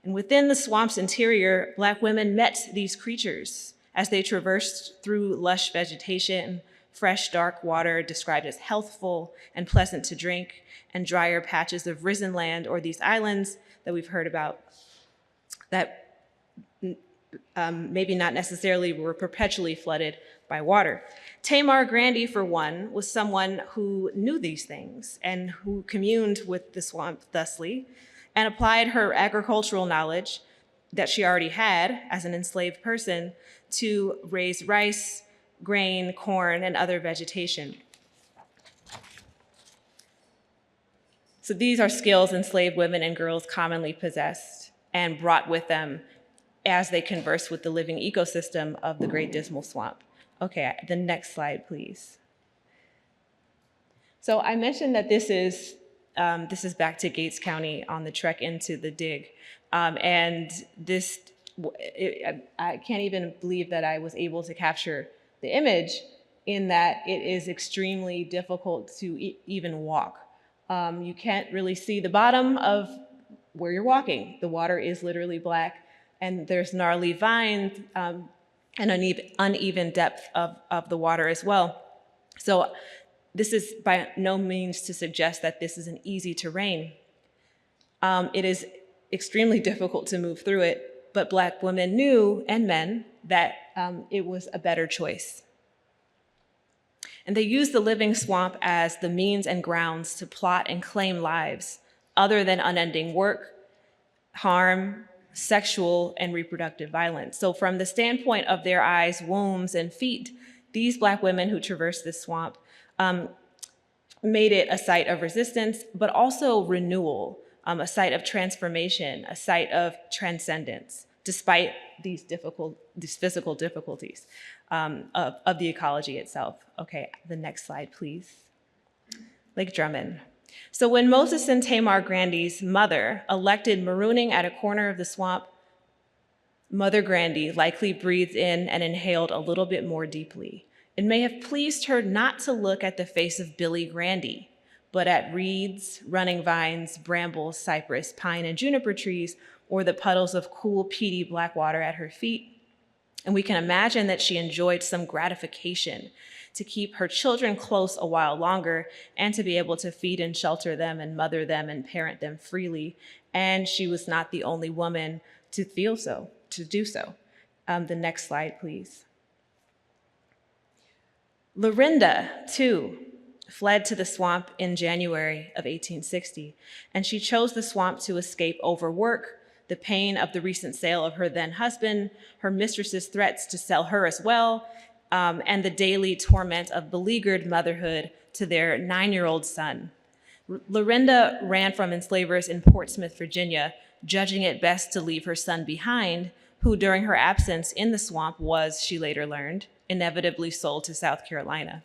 And within the swamp's interior, Black women met these creatures as they traversed through lush vegetation, fresh, dark water described as healthful and pleasant to drink, and drier patches of risen land, or these islands that we've heard about that maybe not necessarily were perpetually flooded by water. Tamar Grandy, for one, was someone who knew these things and who communed with the swamp thusly and applied her agricultural knowledge that she already had as an enslaved person to raise rice, grain, corn, and other vegetation. So these are skills enslaved women and girls commonly possessed and brought with them as they converse with the living ecosystem of the Great Dismal Swamp. Okay, the next slide, please. So I mentioned that this is back to Gates County on the trek into the dig. And this, I can't even believe that I was able to capture the image in that it is extremely difficult to even walk. You can't really see the bottom of where you're walking. The water is literally black, and there's gnarly vines and uneven depth of the water as well. So this is by no means to suggest that this is an easy terrain. It is extremely difficult to move through it, but Black women knew, and men, that it was a better choice. And they used the living swamp as the means and grounds to plot and claim lives other than unending work, harm, sexual and reproductive violence. So from the standpoint of their eyes, wombs, and feet, these Black women who traversed this swamp made it a site of resistance, but also renewal, a site of transformation, a site of transcendence, despite these physical difficulties of the ecology itself. Okay, the next slide, please. Lake Drummond. So when Moses and Tamar Grandy's mother elected marooning at a corner of the swamp, Mother Grandy likely breathed in and inhaled a little bit more deeply. It may have pleased her not to look at the face of Billy Grandy, but at reeds, running vines, brambles, cypress, pine, and juniper trees, or the puddles of cool, peaty black water at her feet. And we can imagine that she enjoyed some gratification to keep her children close a while longer and to be able to feed and shelter them and mother them and parent them freely. And she was not the only woman to feel so, to do so. The next slide, please. Lorinda, too, fled to the swamp in January of 1860, and she chose the swamp to escape overwork, the pain of the recent sale of her then husband, her mistress's threats to sell her as well, and the daily torment of beleaguered motherhood to their 9-year-old son. Lorinda ran from enslavers in Portsmouth, Virginia, judging it best to leave her son behind, who during her absence in the swamp was, she later learned, inevitably sold to South Carolina.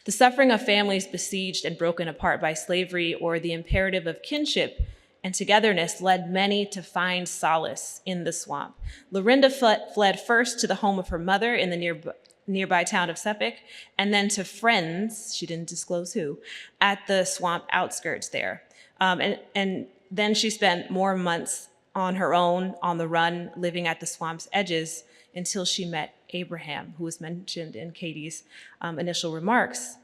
The suffering of families besieged and broken apart by slavery or the imperative of kinship and togetherness led many to find solace in the swamp. Lorinda fled first to the home of her mother in the nearby town of Suffolk, and then to friends, she didn't disclose who, at the swamp outskirts there. And then she spent more months on her own, on the run, living at the swamp's edges until she met Abraham, who was mentioned in Katie's initial remarks.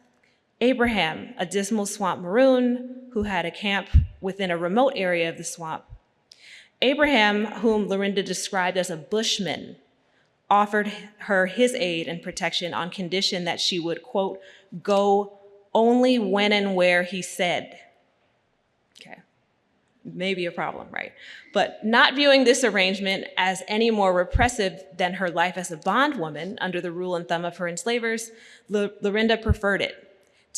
Abraham, a Dismal Swamp maroon who had a camp within a remote area of the swamp. Abraham, whom Lorinda described as a bushman, offered her his aid and protection on condition that she would, quote, go only when and where he said. Okay, maybe a problem, right? But not viewing this arrangement as any more repressive than her life as a bondwoman under the rule and thumb of her enslavers, Lorinda preferred it.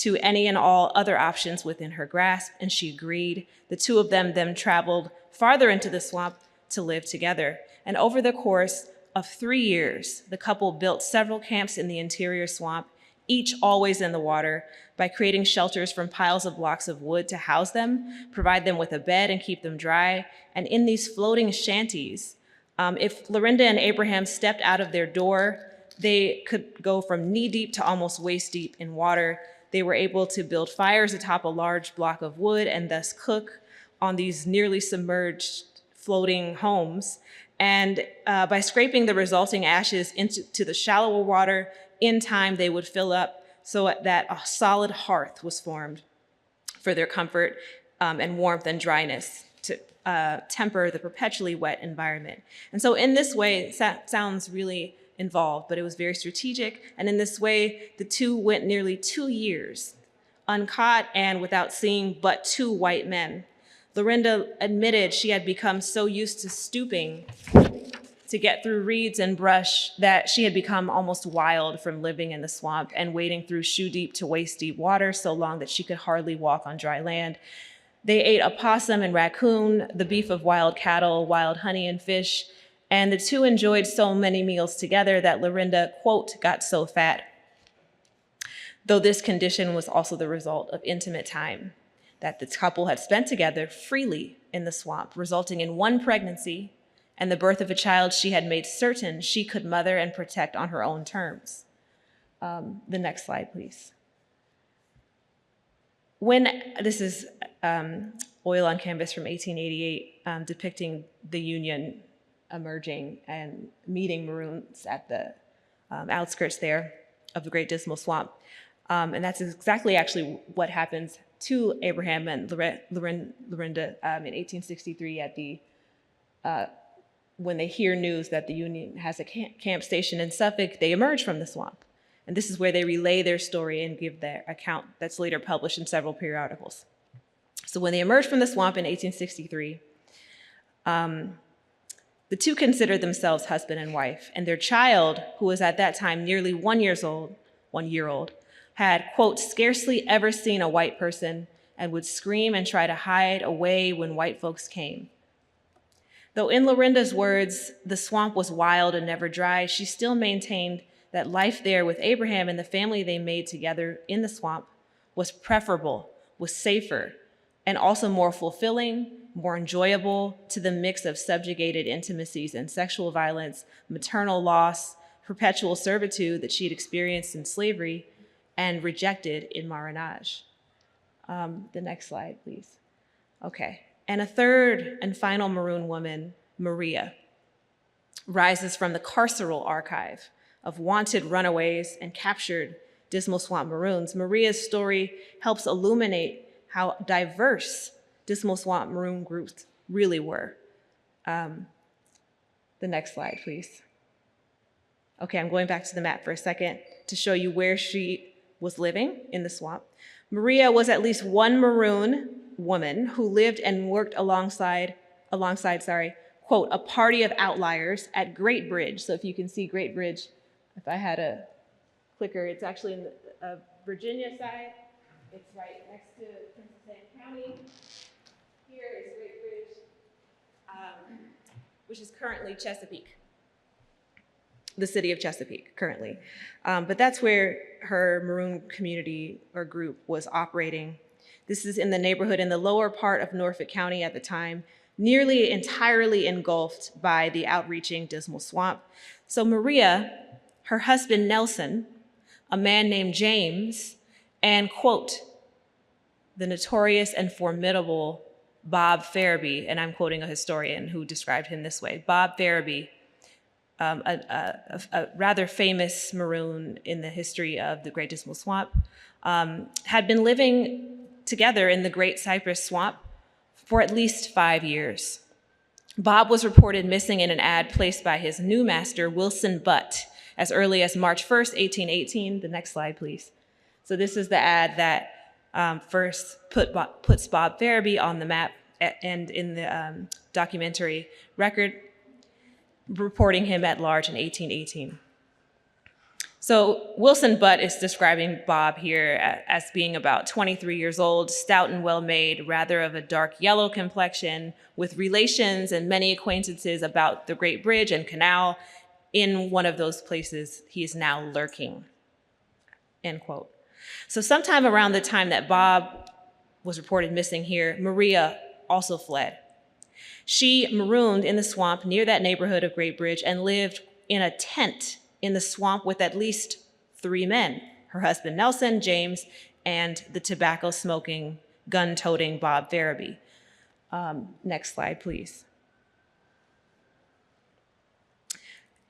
to any and all other options within her grasp, and she agreed. The two of them then traveled farther into the swamp to live together. And over the course of 3 years, the couple built several camps in the interior swamp, each always in the water, by creating shelters from piles of blocks of wood to house them, provide them with a bed and keep them dry. And in these floating shanties, if Lorinda and Abraham stepped out of their door, they could go from knee-deep to almost waist-deep in water. They were able to build fires atop a large block of wood and thus cook on these nearly submerged floating homes. And by scraping the resulting ashes into the shallower water, in time they would fill up so that a solid hearth was formed for their comfort and warmth and dryness to temper the perpetually wet environment. And so in this way, it sounds really involved, but it was very strategic. And in this way, the two went nearly 2 years uncaught and without seeing but 2 white men. Lorinda admitted she had become so used to stooping to get through reeds and brush that she had become almost wild from living in the swamp and wading through shoe-deep to waist-deep water so long that she could hardly walk on dry land. They ate opossum and raccoon, the beef of wild cattle, wild honey and fish, and the two enjoyed so many meals together that Lorinda, quote, got so fat, though this condition was also the result of intimate time that the couple had spent together freely in the swamp, resulting in 1 pregnancy and the birth of a child she had made certain she could mother and protect on her own terms. The next slide, please. This is oil on canvas from 1888, depicting the Union emerging and meeting Maroons at the outskirts there of the Great Dismal Swamp. And that's exactly actually what happens to Abraham and Lorinda in 1863 at the when they hear news that the Union has a camp station in Suffolk, they emerge from the swamp. And this is where they relay their story and give their account that's later published in several periodicals. So when they emerged from the swamp in 1863, the two considered themselves husband and wife, and their child, who was at that time nearly 1 year old, had, quote, scarcely ever seen a white person and would scream and try to hide away when white folks came. Though in Lorinda's words, the swamp was wild and never dry, she still maintained that life there with Abraham and the family they made together in the swamp was preferable, was safer, and also more fulfilling, more enjoyable to the mix of subjugated intimacies and sexual violence, maternal loss, perpetual servitude that she had experienced in slavery and rejected in marriage. The next slide, please. Okay. And a third and final Maroon woman, Maria, rises from the carceral archive of wanted runaways and captured Dismal Swamp Maroons. Maria's story helps illuminate how diverse Dismal Swamp Maroon groups really were. The next slide, please. Okay, I'm going back to the map for a second to show you where she was living in the swamp. Maria was at least one Maroon woman who lived and worked alongside, quote, a party of outliers at Great Bridge. So if you can see Great Bridge, if I had a clicker, it's actually in the Virginia side. It's right next to Princess Anne County. Here is Great Bridge, which is currently Chesapeake, the city of Chesapeake currently. But that's where her Maroon community or group was operating. This is in the neighborhood in the lower part of Norfolk County at the time, nearly entirely engulfed by the outreaching Dismal Swamp. So Maria, her husband Nelson, a man named James, and, quote, the notorious and formidable Bob Farabee, and I'm quoting a historian who described him this way, Bob Farabee, a rather famous Maroon in the history of the Great Dismal Swamp, had been living together in the Great Cypress Swamp for at least 5 years. Bob was reported missing in an ad placed by his new master, Wilson Butt, as early as March 1st, 1818. The next slide, please. So this is the ad that first puts Bob Farabee on the map and in the documentary record, reporting him at large in 1818. So Wilson Butt is describing Bob here as being about 23 years old, stout and well-made, rather of a dark yellow complexion, with relations and many acquaintances about the Great Bridge and Canal. In one of those places, he is now lurking, end quote. So sometime around the time that Bob was reported missing here, Maria also fled. She marooned in the swamp near that neighborhood of Great Bridge and lived in a tent in the swamp with at least 3 men, her husband Nelson, James, and the tobacco-smoking, gun-toting Bob Farabee. Next slide, please.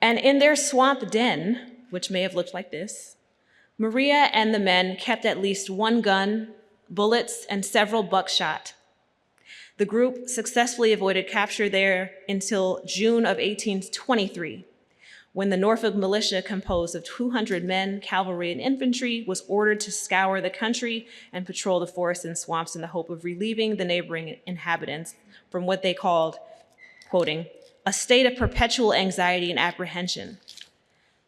And in their swamp den, which may have looked like this, Maria and the men kept at least 1 gun, bullets, and several buckshot. The group successfully avoided capture there until June of 1823, when the Norfolk militia, composed of 200 men, cavalry, and infantry, was ordered to scour the country and patrol the forests and swamps in the hope of relieving the neighboring inhabitants from what they called, quoting, a state of perpetual anxiety and apprehension.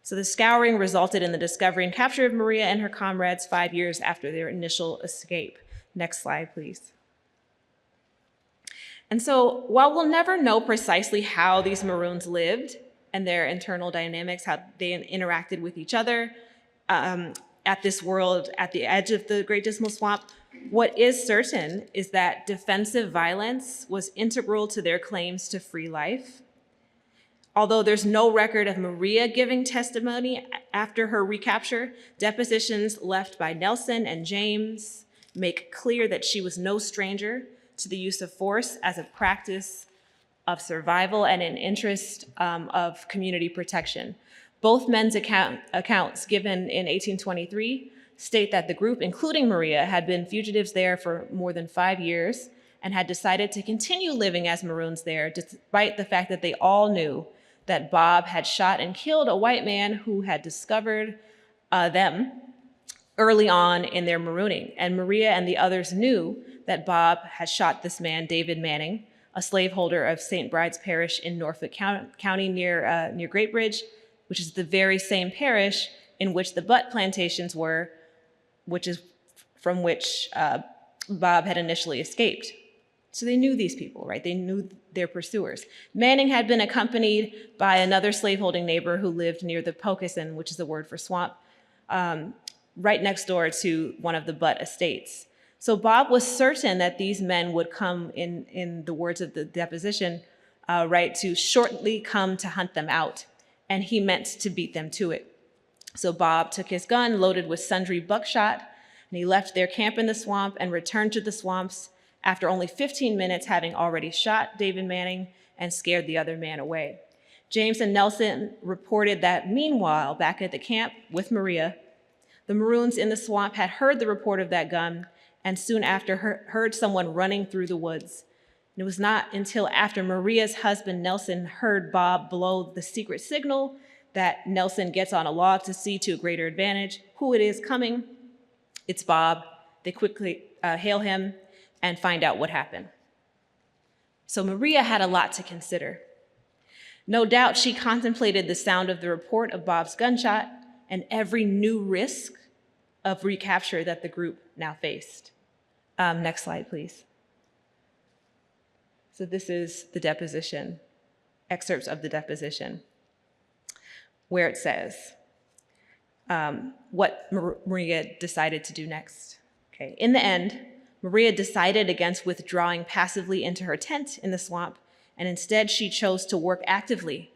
So the scouring resulted in the discovery and capture of Maria and her comrades 5 years after their initial escape. Next slide, please. And so while we'll never know precisely how these Maroons lived and their internal dynamics, how they interacted with each other at this world, at the edge of the Great Dismal Swamp, what is certain is that defensive violence was integral to their claims to free life. Although there's no record of Maria giving testimony after her recapture, depositions left by Nelson and James make clear that she was no stranger to the use of force as a practice of survival and an interest of community protection. Both men's accounts given in 1823 state that the group, including Maria, had been fugitives there for more than 5 years and had decided to continue living as Maroons there, despite the fact that they all knew that Bob had shot and killed a white man who had discovered them early on in their marooning. And Maria and the others knew that Bob had shot this man, David Manning, a slaveholder of St. Bride's Parish in Norfolk County near Great Bridge, which is the very same parish in which the butt plantations were, which is from which Bob had initially escaped. So they knew these people, right? They knew their pursuers. Manning had been accompanied by another slaveholding neighbor who lived near the Pocosin, which is the word for swamp, right next door to one of the butt estates. So Bob was certain that these men would come, in the words of the deposition, right, to shortly come to hunt them out, and he meant to beat them to it. So Bob took his gun loaded with sundry buckshot, and he left their camp in the swamp and returned to the swamps after only 15 minutes, having already shot David Manning and scared the other man away. James and Nelson reported that meanwhile, back at the camp with Maria, the Maroons in the swamp had heard the report of that gun and soon after heard someone running through the woods. And it was not until after Maria's husband, Nelson, heard Bob blow the secret signal that Nelson gets on a log to see to a greater advantage who it is coming. It's Bob. They quickly hail him and find out what happened. So Maria had a lot to consider. No doubt she contemplated the sound of the report of Bob's gunshot and every new risk of recapture that the group now faced. Next slide, please. So this is the deposition, excerpts of the deposition, where it says what Maria decided to do next. Okay. In the end, Maria decided against withdrawing passively into her tent in the swamp, and instead she chose to work actively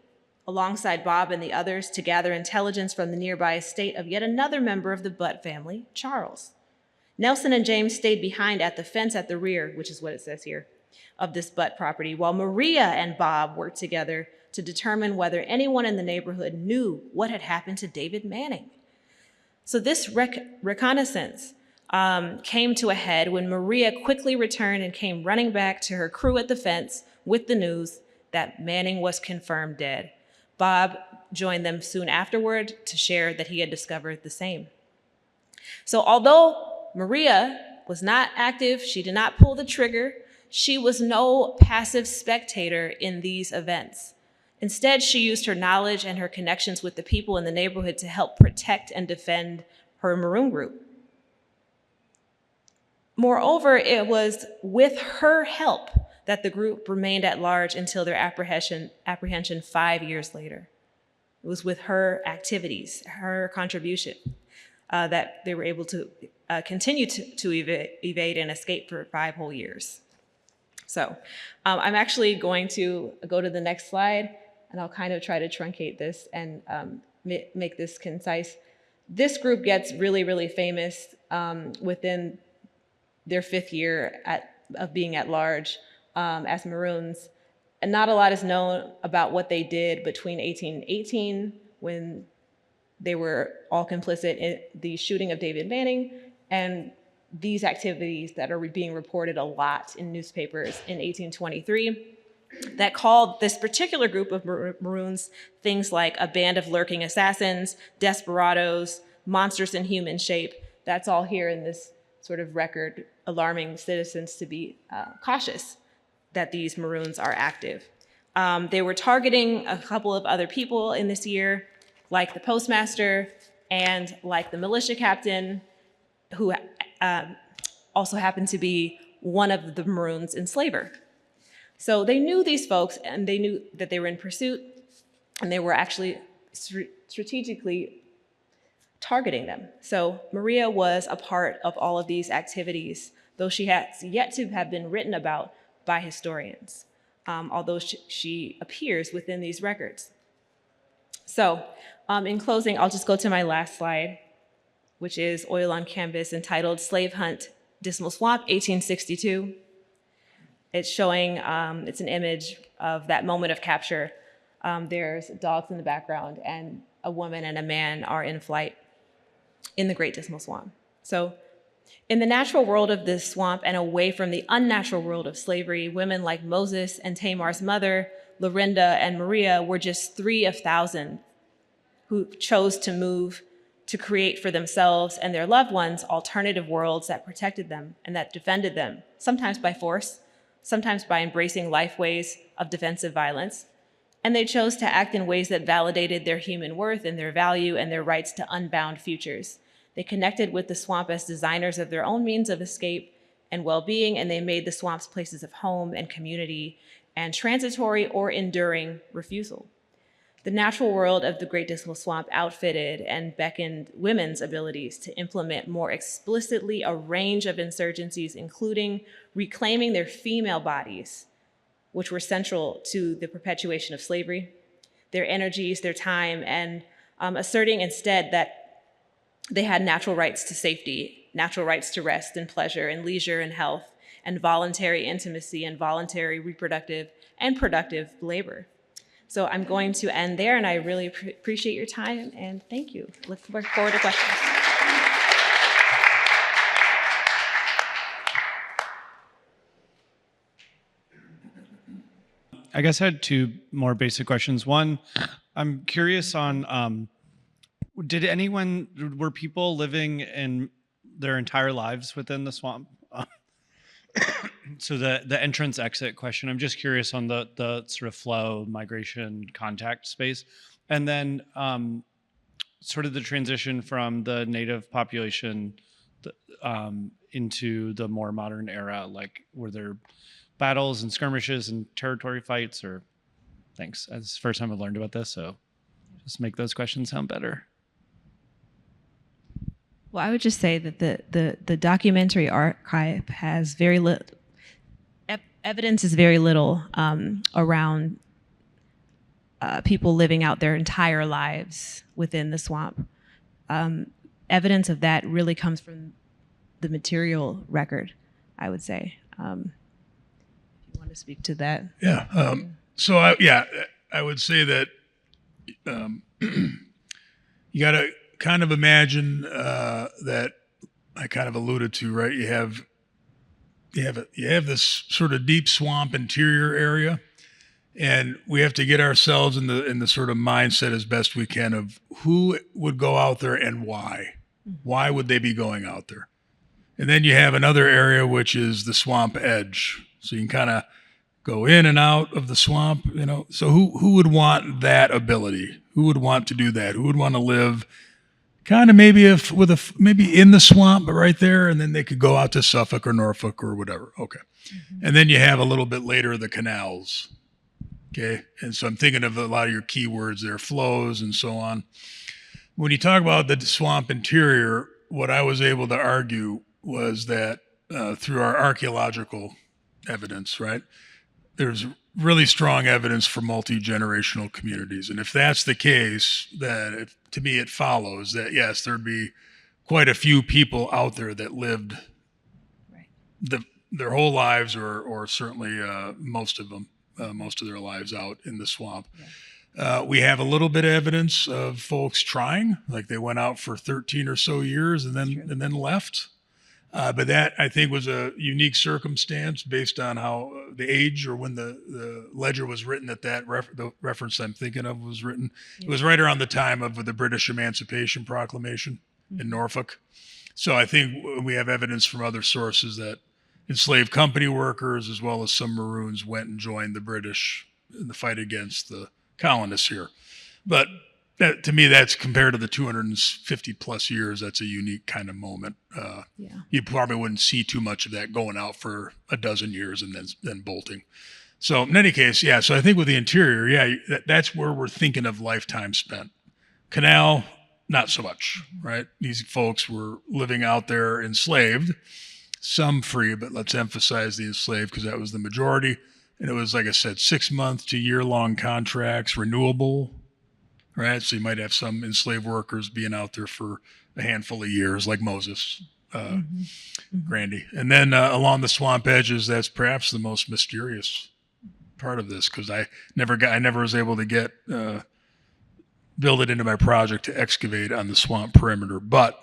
alongside Bob and the others to gather intelligence from the nearby estate of yet another member of the Butt family, Charles. Nelson and James stayed behind at the fence at the rear, which is what it says here, of this Butt property, while Maria and Bob worked together to determine whether anyone in the neighborhood knew what had happened to David Manning. So this reconnaissance came to a head when Maria quickly returned and came running back to her crew at the fence with the news that Manning was confirmed dead. Bob joined them soon afterward to share that he had discovered the same. So although Maria was not active, she did not pull the trigger, she was no passive spectator in these events. Instead, she used her knowledge and her connections with the people in the neighborhood to help protect and defend her Maroon group. Moreover, it was with her help that the group remained at large until their apprehension 5 years later. It was with her activities, her contribution, that they were able to continue to evade and escape for 5 whole years. So I'm actually going to go to the next slide, and I'll kind of try to truncate this and make this concise. This group gets really, really famous within their 5th year of being at large as Maroons. And not a lot is known about what they did between 1818, when they were all complicit in the shooting of David Manning, and these activities that are being reported a lot in newspapers in 1823 that called this particular group of Maroons things like a band of lurking assassins, desperados, monsters in human shape. That's all here in this sort of record, alarming citizens to be cautious that these Maroons are active. They were targeting a couple of other people in this year, like the postmaster and like the militia captain, who also happened to be one of the Maroons enslaver. So they knew these folks, and they knew that they were in pursuit, and they were actually strategically targeting them. So Maria was a part of all of these activities, though she has yet to have been written about by historians, although she appears within these records. So in closing, I'll just go to my last slide, which is oil on canvas, entitled Slave Hunt, Dismal Swamp, 1862. It's showing, it's an image of that moment of capture. There's dogs in the background, and a woman and a man are in flight in the Great Dismal Swamp. So in the natural world of this swamp and away from the unnatural world of slavery, women like Moses and Tamar's mother, Lorinda and Maria, were just 3 of 1,000 who chose to move to create for themselves and their loved ones alternative worlds that protected them and that defended them, sometimes by force, sometimes by embracing life ways of defensive violence. And they chose to act in ways that validated their human worth and their value and their rights to unbound futures. They connected with the swamp as designers of their own means of escape and well-being, and they made the swamps places of home and community and transitory or enduring refusal. The natural world of the Great Dismal Swamp outfitted and beckoned women's abilities to implement more explicitly a range of insurgencies, including reclaiming their female bodies, which were central to the perpetuation of slavery, their energies, their time, and asserting instead that they had natural rights to safety, natural rights to rest and pleasure and leisure and health, and voluntary intimacy and voluntary reproductive and productive labor. So I'm going to end there, and I really appreciate your time, and thank you. Look forward to questions. I guess I had 2 more basic questions. One, I'm curious on, were people living in their entire lives within the swamp? So the entrance exit question, I'm just curious on the sort of flow, migration, contact space. And then sort of the transition from the native population into the more modern era, like were there battles and skirmishes and territory fights, or thanks. It's the first time I've learned about this, so just make those questions sound better. Well, I would just say that the documentary archive has very little, evidence is very little around people living out their entire lives within the swamp. Evidence of that really comes from the material record, I would say. If you want to speak to that. Yeah. So I would say that you got to kind of imagine that I kind of alluded to, right? You have this sort of deep swamp interior area, and we have to get ourselves in the sort of mindset as best we can of who would go out there and why. Why would they be going out there? And then you have another area which is the swamp edge. So you can kind of go in and out of the swamp, you know. So who would want that ability? Who would want to do that? Who would want to live kind of maybe maybe in the swamp, but right there, and then they could go out to Suffolk or Norfolk or whatever. Okay. And then you have a little bit later the canals. Okay. And so I'm thinking of a lot of your keywords there, flows and so on. When you talk about the swamp interior, what I was able to argue was that through our archaeological evidence, right, there's really strong evidence for multi-generational communities. And if that's the case, then to me it follows that, yes, there'd be quite a few people out there that lived their whole lives or certainly most of them, most of their lives out in the swamp. We have a little bit of evidence of folks trying, like they went out for 13 or so years and then left. But that, I think, was a unique circumstance based on how the age or when the ledger was written the reference I'm thinking of was written. It was right around the time of the British Emancipation Proclamation in Norfolk. So I think we have evidence from other sources that enslaved company workers as well as some Maroons went and joined the British in the fight against the colonists here. But to me, that's compared to the 250 plus years, that's a unique kind of moment. You probably wouldn't see too much of that going out for a dozen years and then bolting. So in any case, yeah, so I think with the interior, that's where we're thinking of lifetime spent. Canal, not so much, right? These folks were living out there enslaved, some free, but let's emphasize the enslaved because that was the majority. And it was, like I said, 6 month to year-long contracts, renewable, right? So you might have some enslaved workers being out there for a handful of years, like Moses, Grandy. And then along the swamp edges, that's perhaps the most mysterious part of this because I never was able to get build it into my project to excavate on the swamp perimeter. But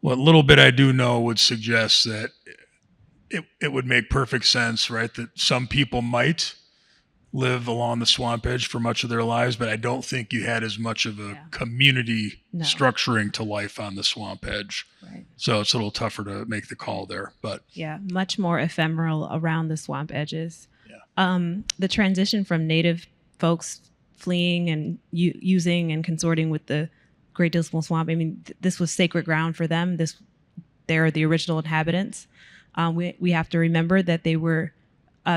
what little bit I do know would suggest that it would make perfect sense, right? That some people might live along the swamp edge for much of their lives, but I don't think you had as much of a community structuring to life on the swamp edge. Right. So it's a little tougher to make the call there, but much more ephemeral around the swamp edges. The transition from native folks fleeing and using and consorting with the Great Dismal Swamp, I mean, this was sacred ground for them. They're the original inhabitants. We have to remember that they were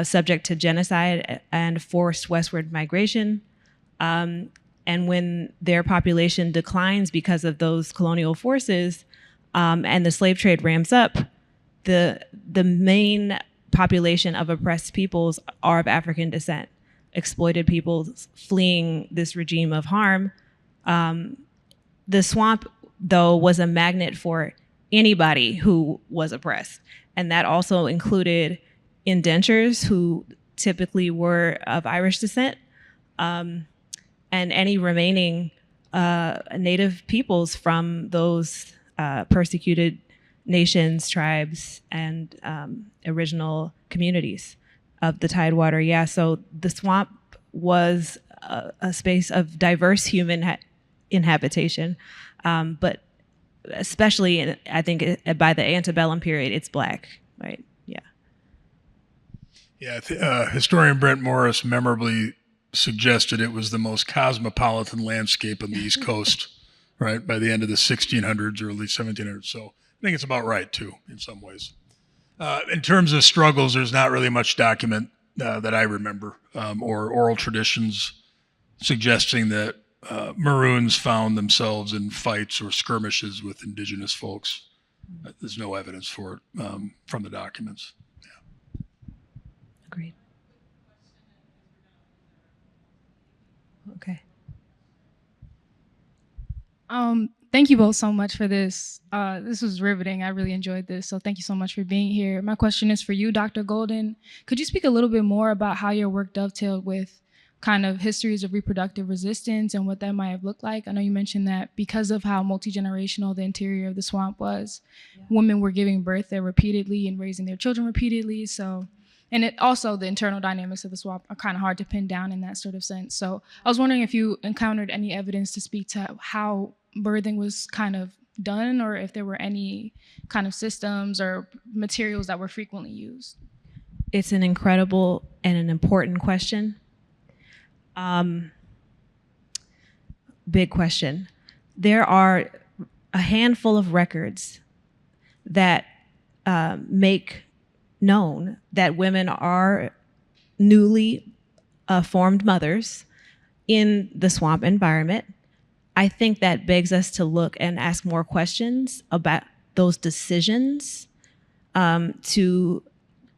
subject to genocide and forced westward migration. And when their population declines because of those colonial forces and the slave trade ramps up, the main population of oppressed peoples are of African descent, exploited peoples fleeing this regime of harm. The swamp, though, was a magnet for anybody who was oppressed. And that also included indentures who typically were of Irish descent, and any remaining native peoples from those persecuted nations, tribes, and original communities of the Tidewater. Yeah, so the swamp was a space of diverse human inhabitation, but especially, I think, by the antebellum period, it's Black, right? Historian Brent Morris memorably suggested it was the most cosmopolitan landscape on the East Coast, right, by the end of the 1600s, early 1700s. So I think it's about right, too, in some ways. In terms of struggles, there's not really much document that I remember or oral traditions suggesting that Maroons found themselves in fights or skirmishes with indigenous folks. There's no evidence for it from the documents. Agreed. Okay. Thank you both so much for this. This was riveting. I really enjoyed this. So thank you so much for being here. My question is for you, Dr. Golden. Could you speak a little bit more about how your work dovetailed with kind of histories of reproductive resistance and what that might have looked like? I know you mentioned that because of how multi-generational the interior of the swamp was, women were giving birth there repeatedly and raising their children repeatedly. So, and it also, the internal dynamics of the swamp are kind of hard to pin down in that sort of sense. So I was wondering if you encountered any evidence to speak to how birthing was kind of done, or if there were any kind of systems or materials that were frequently used. It's an incredible and an important question. Big question. There are a handful of records that make known that women are newly formed mothers in the swamp environment. I think that begs us to look and ask more questions about those decisions to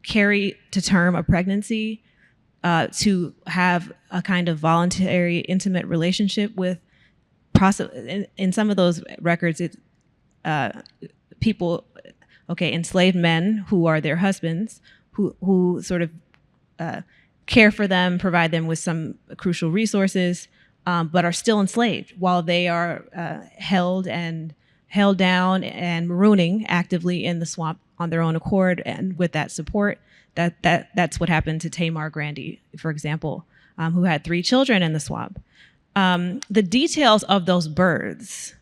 carry to term a pregnancy, to have a kind of voluntary, intimate relationship with. In some of those records, it's people, enslaved men who are their husbands, who sort of care for them, provide them with some crucial resources, but are still enslaved while they are held down and marooning actively in the swamp on their own accord, and with that support. That's what happened to Tamar Grandy, for example, who had 3 children in the swamp. The details of those births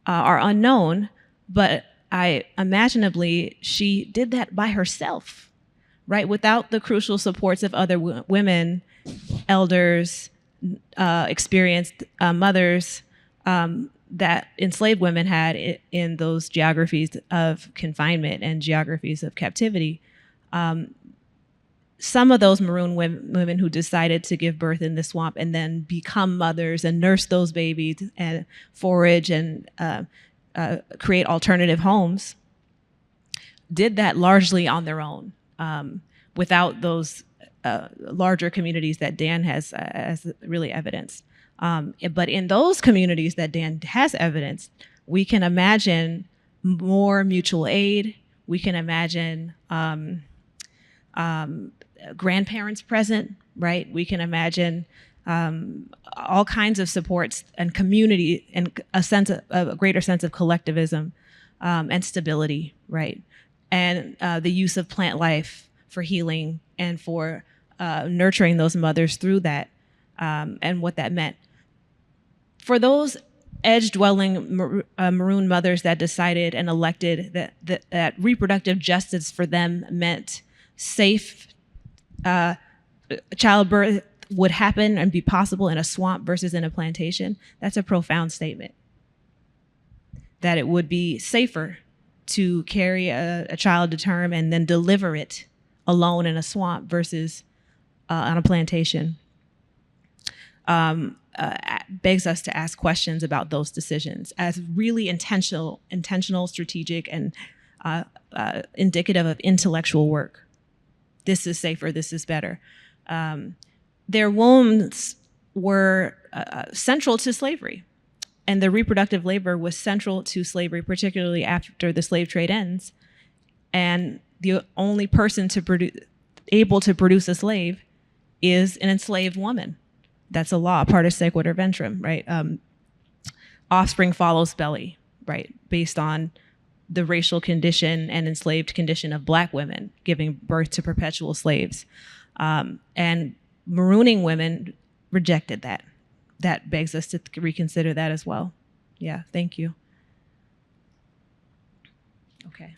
are unknown, but imaginably she did that by herself, right? Without the crucial supports of other women, elders, experienced mothers that enslaved women had in those geographies of confinement and geographies of captivity. Some of those maroon women who decided to give birth in the swamp and then become mothers and nurse those babies and forage and create alternative homes did that largely on their own, without those larger communities that Dan has really evidenced. But in those communities that Dan has evidenced, we can imagine more mutual aid. We can imagine grandparents present, right? We can imagine all kinds of supports and community and a greater sense of collectivism and stability, right? And the use of plant life for healing and for nurturing those mothers through that, and what that meant. For those edge-dwelling maroon mothers that decided and elected that reproductive justice for them meant safe childbirth would happen and be possible in a swamp versus in a plantation, that's a profound statement. That it would be safer to carry a child to term and then deliver it alone in a swamp versus on a plantation. Begs us to ask questions about those decisions as really intentional, strategic, and indicative of intellectual work. This is safer, this is better. Their wombs were central to slavery, and the reproductive labor was central to slavery, particularly after the slave trade ends. And the only person able to produce a slave is an enslaved woman. That's a law, partus sequitur ventrum, right? Offspring follows belly, right? Based on the racial condition and enslaved condition of Black women giving birth to perpetual slaves. And marooning women rejected that. That begs us to reconsider that as well. Yeah, thank you. Okay.